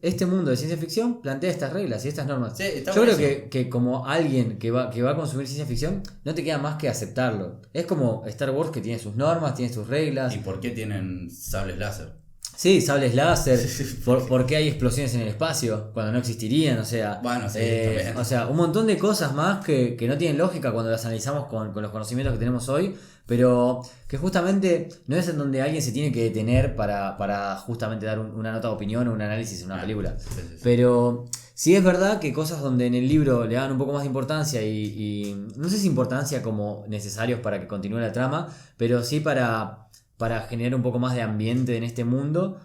este mundo de ciencia ficción plantea estas reglas y estas normas. Sí, está Yo buenísimo. creo que como alguien que va a consumir ciencia ficción, no te queda más que aceptarlo. Es como Star Wars, que tiene sus normas, tiene sus reglas. ¿Y por qué tienen sables láser? Sí, sables láser. ¿Por qué hay explosiones en el espacio cuando no existirían? O sea, Bueno, sí, también. o sea, un montón de cosas más que no tienen lógica cuando las analizamos con los conocimientos que tenemos hoy, pero que justamente no es en donde alguien se tiene que detener para justamente dar una nota de opinión o un análisis en una película. Sí. Pero sí es verdad que cosas donde en el libro le dan un poco más de importancia y no sé si importancia como necesarios para que continúe la trama, pero sí para generar un poco más de ambiente en este mundo,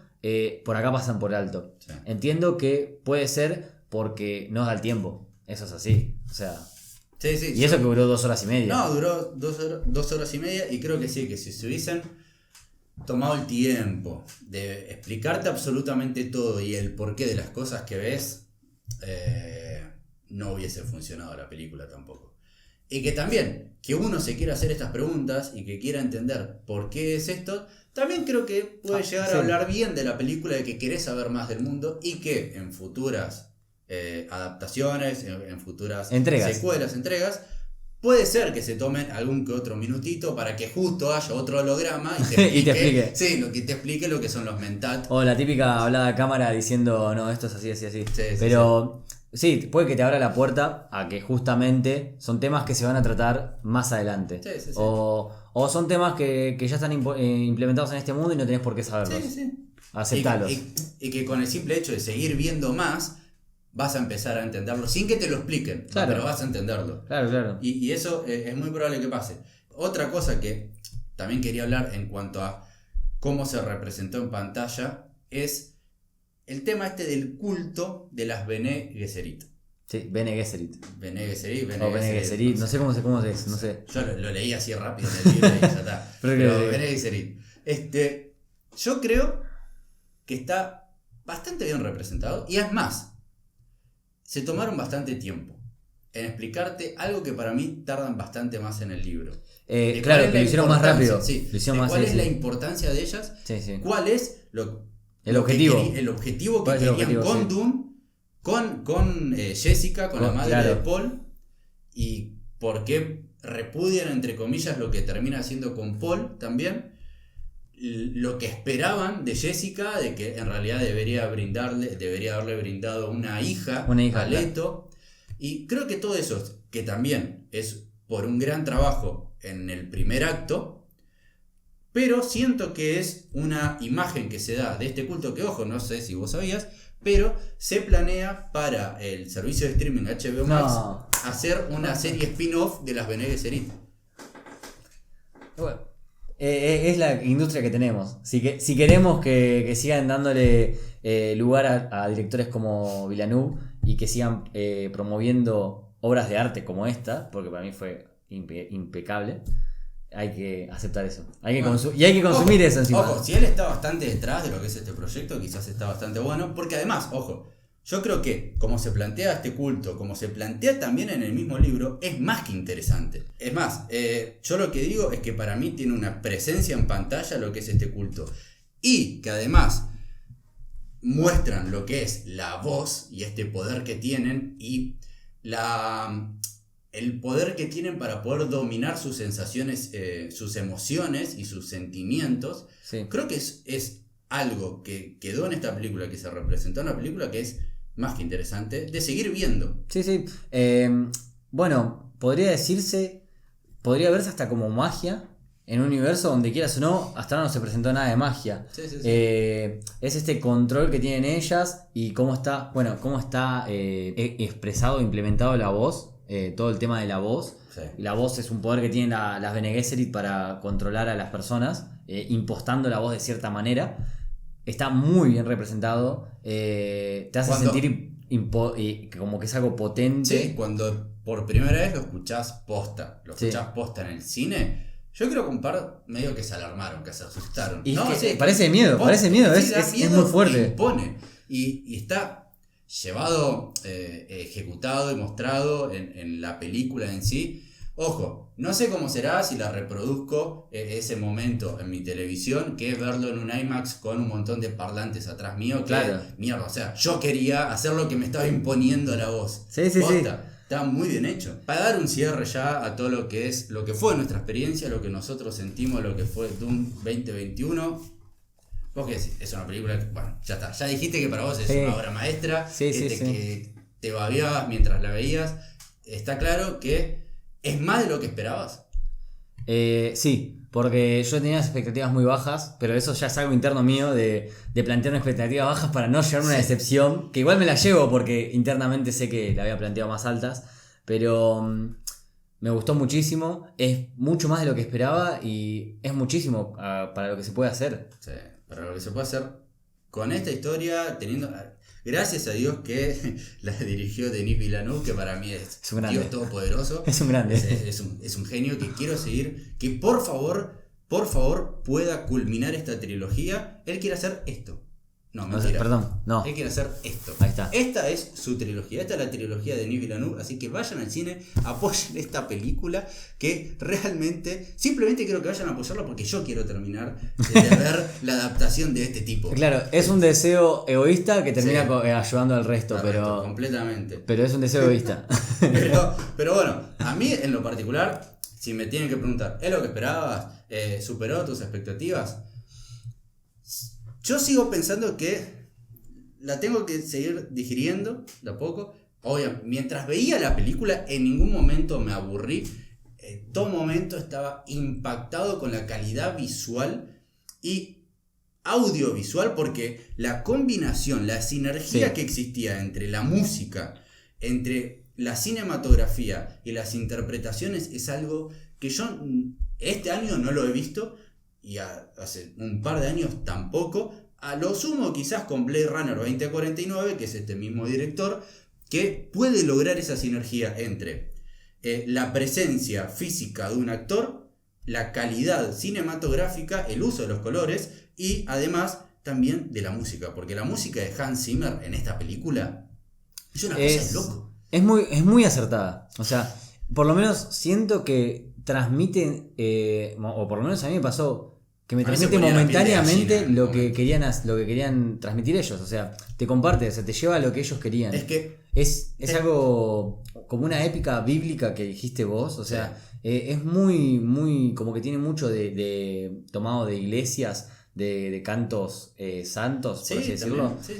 por acá pasan por alto. Sí. Entiendo que puede ser porque no da el tiempo. Eso es así. O sea. Sí, y eso que duró 2 horas y media. No, duró 2 horas y media y creo que sí, que si se hubiesen tomado el tiempo de explicarte absolutamente todo y el porqué de las cosas que ves, no hubiese funcionado la película tampoco. Y que también, que uno se quiera hacer estas preguntas y que quiera entender por qué es esto, también creo que puede llegar a hablar bien de la película, de que querés saber más del mundo y que en futuras adaptaciones, en futuras secuelas, entregas, puede ser que se tomen algún que otro minutito para que justo haya otro holograma y te explique, sí, que te explique lo que son los mentat. O la típica hablada a cámara diciendo, no, esto es así. Sí, pero... Sí, puede que te abra la puerta a que justamente son temas que se van a tratar más adelante. Sí. O son temas que ya están implementados en este mundo y no tenés por qué saberlos. Sí. Aceptalos. Y que con el simple hecho de seguir viendo más, vas a empezar a entenderlo sin que te lo expliquen, claro. Pero vas a entenderlo. Claro. Y eso es muy probable que pase. Otra cosa que también quería hablar en cuanto a cómo se representó en pantalla es el tema del culto de las Bene Gesserit. Sí, Bene Gesserit. Bene Gesserit, o Bene Gesserit, no sé cómo es, no sé. Yo lo leí así rápido en el libro y ya está. Pero Bene Gesserit. Yo creo que está bastante bien representado. Y es más, se tomaron bastante tiempo en explicarte algo que para mí tardan bastante más en el libro. Claro, que lo hicieron más rápido. Sí, ¿cuál es la importancia de ellas? Sí. ¿Cuál es el objetivo que querían con Dune, con Jessica, con la madre de Paul, y por qué repudian, entre comillas, lo que termina haciendo con Paul también, lo que esperaban de Jessica, de que en realidad debería haberle brindado una hija a Leto, y creo que todo eso, que también es por un gran trabajo en el primer acto, pero siento que es una imagen que se da de este culto que, ojo, no sé si vos sabías, pero se planea para el servicio de streaming HBO Max hacer una serie spin-off de las Bene Gesserit. Bueno, es la industria que tenemos. Si queremos que sigan dándole lugar a directores como Villeneuve y que sigan promoviendo obras de arte como esta, porque para mí fue impecable, hay que aceptar eso. Hay que consumir eso encima. Ojo, si él está bastante detrás de lo que es este proyecto, quizás está bastante bueno. Porque además, ojo, yo creo que como se plantea este culto, como se plantea también en el mismo libro, es más que interesante. Es más, yo lo que digo es que para mí tiene una presencia en pantalla lo que es este culto. Y que además muestran lo que es la voz y este poder que tienen y el poder que tienen para poder dominar sus sensaciones, sus emociones y sus sentimientos. Sí. Creo que es algo que quedó en esta película, que se representó en la película, que es más que interesante de seguir viendo. Sí. Bueno, podría verse hasta como magia en un universo donde quieras o no, hasta ahora no se presentó nada de magia. Sí. Es este control que tienen ellas y cómo está expresado, implementado la voz. Todo el tema de la voz. Sí. La voz es un poder que tienen las Bene Gesserit para controlar a las personas, impostando la voz de cierta manera. Está muy bien representado. Te hace sentir como que es algo potente. Sí, cuando por primera vez lo escuchás posta en el cine. Yo creo que un par medio que se alarmaron, que se asustaron. Y parece miedo, es muy fuerte. Impone. Y está llevado, ejecutado y mostrado en la película en sí. Ojo, no sé cómo será si la reproduzco ese momento en mi televisión, que es verlo en un IMAX con un montón de parlantes atrás mío, que Claro. mierda, o sea, yo quería hacer lo que me estaba imponiendo la voz. Sí, sí, sí. Está muy bien hecho. Para dar un cierre ya a todo lo que es, lo que fue nuestra experiencia, lo que nosotros sentimos, lo que fue Doom 2021. ¿Vos qué decís? Es una película que, bueno, ya está. Ya dijiste que para vos es una obra maestra, que te babeabas mientras la veías. Está claro que es más de lo que esperabas. Sí, porque yo tenía las expectativas muy bajas, pero eso ya es algo interno mío de plantear una expectativa bajas para no llevarme una decepción, que igual me la llevo porque internamente sé que la había planteado más altas, pero me gustó muchísimo, es mucho más de lo que esperaba y es muchísimo para lo que se puede hacer. Sí, para lo que se puede hacer con esta historia, teniendo... Gracias a Dios que la dirigió Denis Villeneuve, que para mí es un grande. Dios todopoderoso. Es un grande. Es un genio que quiero seguir. Que por favor, pueda culminar esta trilogía. Él quiere hacer esto. No, mentira. Perdón, no. Él quiere hacer esto. Ahí está. Esta es su trilogía. Esta es la trilogía de Denis Villeneuve. Así que vayan al cine, apoyen esta película. Que realmente, simplemente quiero que vayan a apoyarla porque yo quiero terminar de ver la adaptación de este tipo. Claro, es un deseo egoísta que termina ayudando al resto, pero. Completamente. Pero es un deseo egoísta. pero bueno, a mí en lo particular, si me tienen que preguntar, ¿es lo que esperabas? ¿Superó tus expectativas? Yo sigo pensando que la tengo que seguir digiriendo de a poco. Obviamente, mientras veía la película, en ningún momento me aburrí. En todo momento estaba impactado con la calidad visual y audiovisual, porque la combinación, la sinergia que existía entre la música, entre la cinematografía y las interpretaciones es algo que yo este año no lo he visto. Y hace un par de años tampoco. A lo sumo quizás con Blade Runner 2049, que es este mismo director, que puede lograr esa sinergia entre la presencia física de un actor, la calidad cinematográfica, el uso de los colores y además también de la música. Porque la música de Hans Zimmer en esta película es una cosa de loco. Es muy acertada. O sea, por lo menos siento que transmiten, o por lo menos a mí me pasó, que me transmite momentáneamente lo que querían transmitir ellos. O sea, te comparte, o sea, te lleva a lo que ellos querían. Es algo como una épica bíblica que dijiste vos. O sea, es muy como que tiene mucho de tomado de iglesias, de cantos santos, por así decirlo. Sí.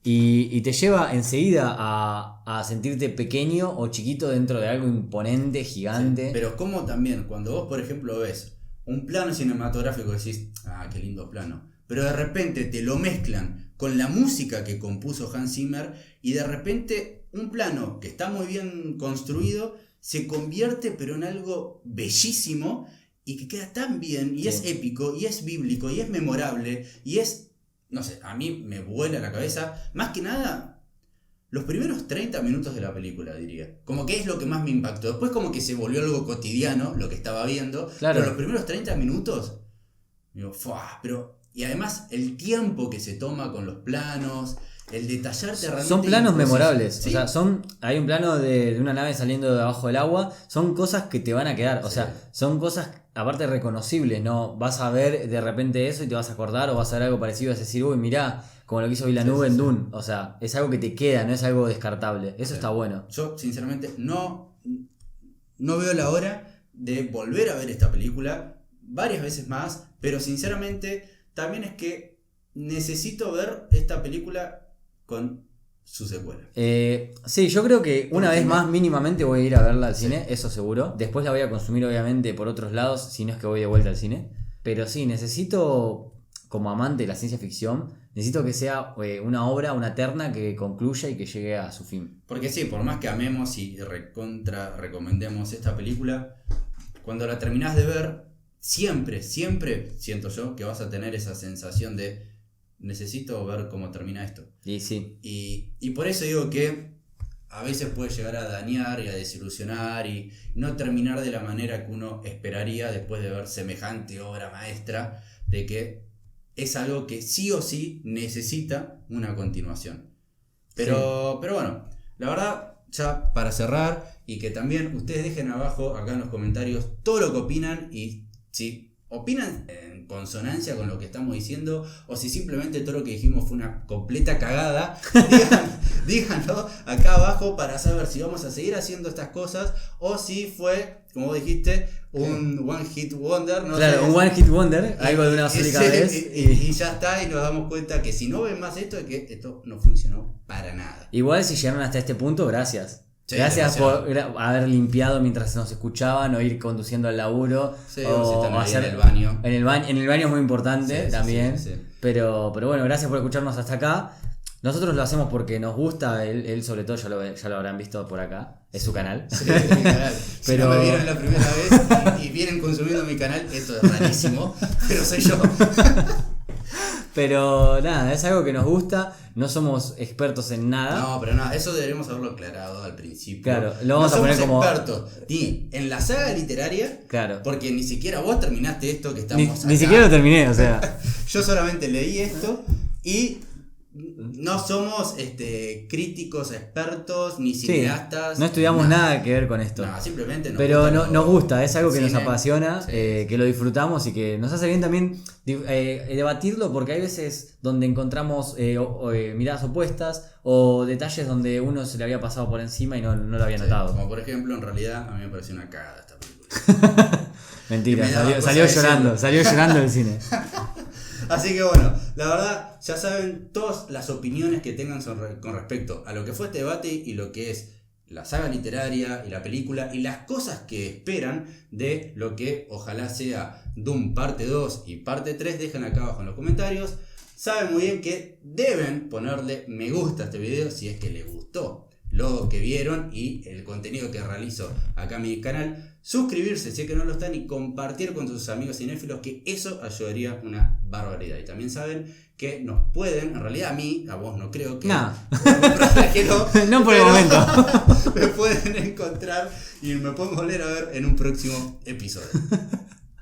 Y te lleva enseguida a sentirte pequeño o chiquito dentro de algo imponente, gigante. Sí, pero como también, cuando vos, por ejemplo, ves un plano cinematográfico, decís, qué lindo plano. Pero de repente te lo mezclan con la música que compuso Hans Zimmer y de repente un plano que está muy bien construido se convierte pero en algo bellísimo y que queda tan bien y es épico y es bíblico y es memorable y es, no sé, a mí me vuela la cabeza. Más que nada, los primeros 30 minutos de la película, diría. Como que es lo que más me impactó. Después como que se volvió algo cotidiano, lo que estaba viendo. Claro. Pero los primeros 30 minutos, digo, ¡fua! Pero, y además el tiempo que se toma con los planos, el detallarte realmente. Son planos memorables. ¿Sí? O sea, hay un plano de una nave saliendo de abajo del agua. Son cosas que te van a quedar. O sea, son cosas aparte reconocibles, ¿no? Vas a ver de repente eso y te vas a acordar, o vas a ver algo parecido y vas a decir, uy, mirá, como lo que hizo Villeneuve en Dune. O sea, es algo que te queda, no es algo descartable. Eso está bueno. Yo, sinceramente, no veo la hora de volver a ver esta película varias veces más, pero sinceramente también es que necesito ver esta película con su secuela. Sí, yo creo que una vez más mínimamente voy a ir a verla al cine, eso seguro. Después la voy a consumir obviamente por otros lados, si no es que voy de vuelta al cine. Pero sí, necesito, como amante de la ciencia ficción, necesito que sea una obra, una terna que concluya y que llegue a su fin. Porque sí, por más que amemos y recomendemos esta película, cuando la terminás de ver, siempre siento yo que vas a tener esa sensación de necesito ver cómo termina esto. Y sí. Y por eso digo que a veces puede llegar a dañar y a desilusionar y no terminar de la manera que uno esperaría después de ver semejante obra maestra, de que es algo que sí o sí necesita una continuación. Pero bueno, la verdad, ya para cerrar, y que también ustedes dejen abajo acá en los comentarios todo lo que opinan, y si opinan en consonancia con lo que estamos diciendo, o si simplemente todo lo que dijimos fue una completa cagada, díganlo acá abajo para saber si vamos a seguir haciendo estas cosas, o si fue, como dijiste, un one hit wonder, ¿no? Claro, un one hit wonder, algo de una única vez. Y ya está, y nos damos cuenta que si no ven más esto, es que esto no funcionó para nada. Igual si llegaron hasta este punto, gracias. Sí, gracias por haber limpiado mientras nos escuchaban, o ir conduciendo al laburo, sí, o si están ahí hacer en el baño. En el baño es muy importante también. Sí. Pero bueno, gracias por escucharnos hasta acá. Nosotros lo hacemos porque nos gusta, él sobre todo ya lo habrán visto por acá, es su canal. Sí, es mi canal. Si Pero... no me vieron la primera vez y vienen consumiendo mi canal, esto es rarísimo, pero soy yo. Pero nada, es algo que nos gusta, no somos expertos en nada. No, pero nada, eso deberíamos haberlo aclarado al principio. Claro, lo vamos a poner como... No somos expertos ni en la saga literaria, claro, porque ni siquiera vos terminaste esto que estamos acá. Ni siquiera lo terminé, o sea. Yo solamente leí esto y... No somos críticos, expertos, ni cineastas. Sí, no estudiamos nada que ver con esto. No, simplemente pero nos gusta, es algo que nos cine. apasiona, Sí. que lo disfrutamos y que nos hace bien también debatirlo, porque hay veces donde encontramos miradas opuestas o detalles donde uno se le había pasado por encima y no lo había notado. Como por ejemplo, en realidad, a mí me pareció una cagada esta película. Mentira, salió llorando del cine. Así que bueno, la verdad, ya saben todas las opiniones que tengan con respecto a lo que fue este debate y lo que es la saga literaria y la película y las cosas que esperan de lo que ojalá sea Doom parte 2 y parte 3, dejen acá abajo en los comentarios. Saben muy bien que deben ponerle me gusta a este video si es que les gustó lo que vieron y el contenido que realizo acá en mi canal. Suscribirse si es que no lo están y compartir con sus amigos cinéfilos, que eso ayudaría una barbaridad. Y también saben que nos pueden, en realidad a mí, a vos no creo que... No, no por el momento. Me pueden encontrar y me pueden volver a ver en un próximo episodio.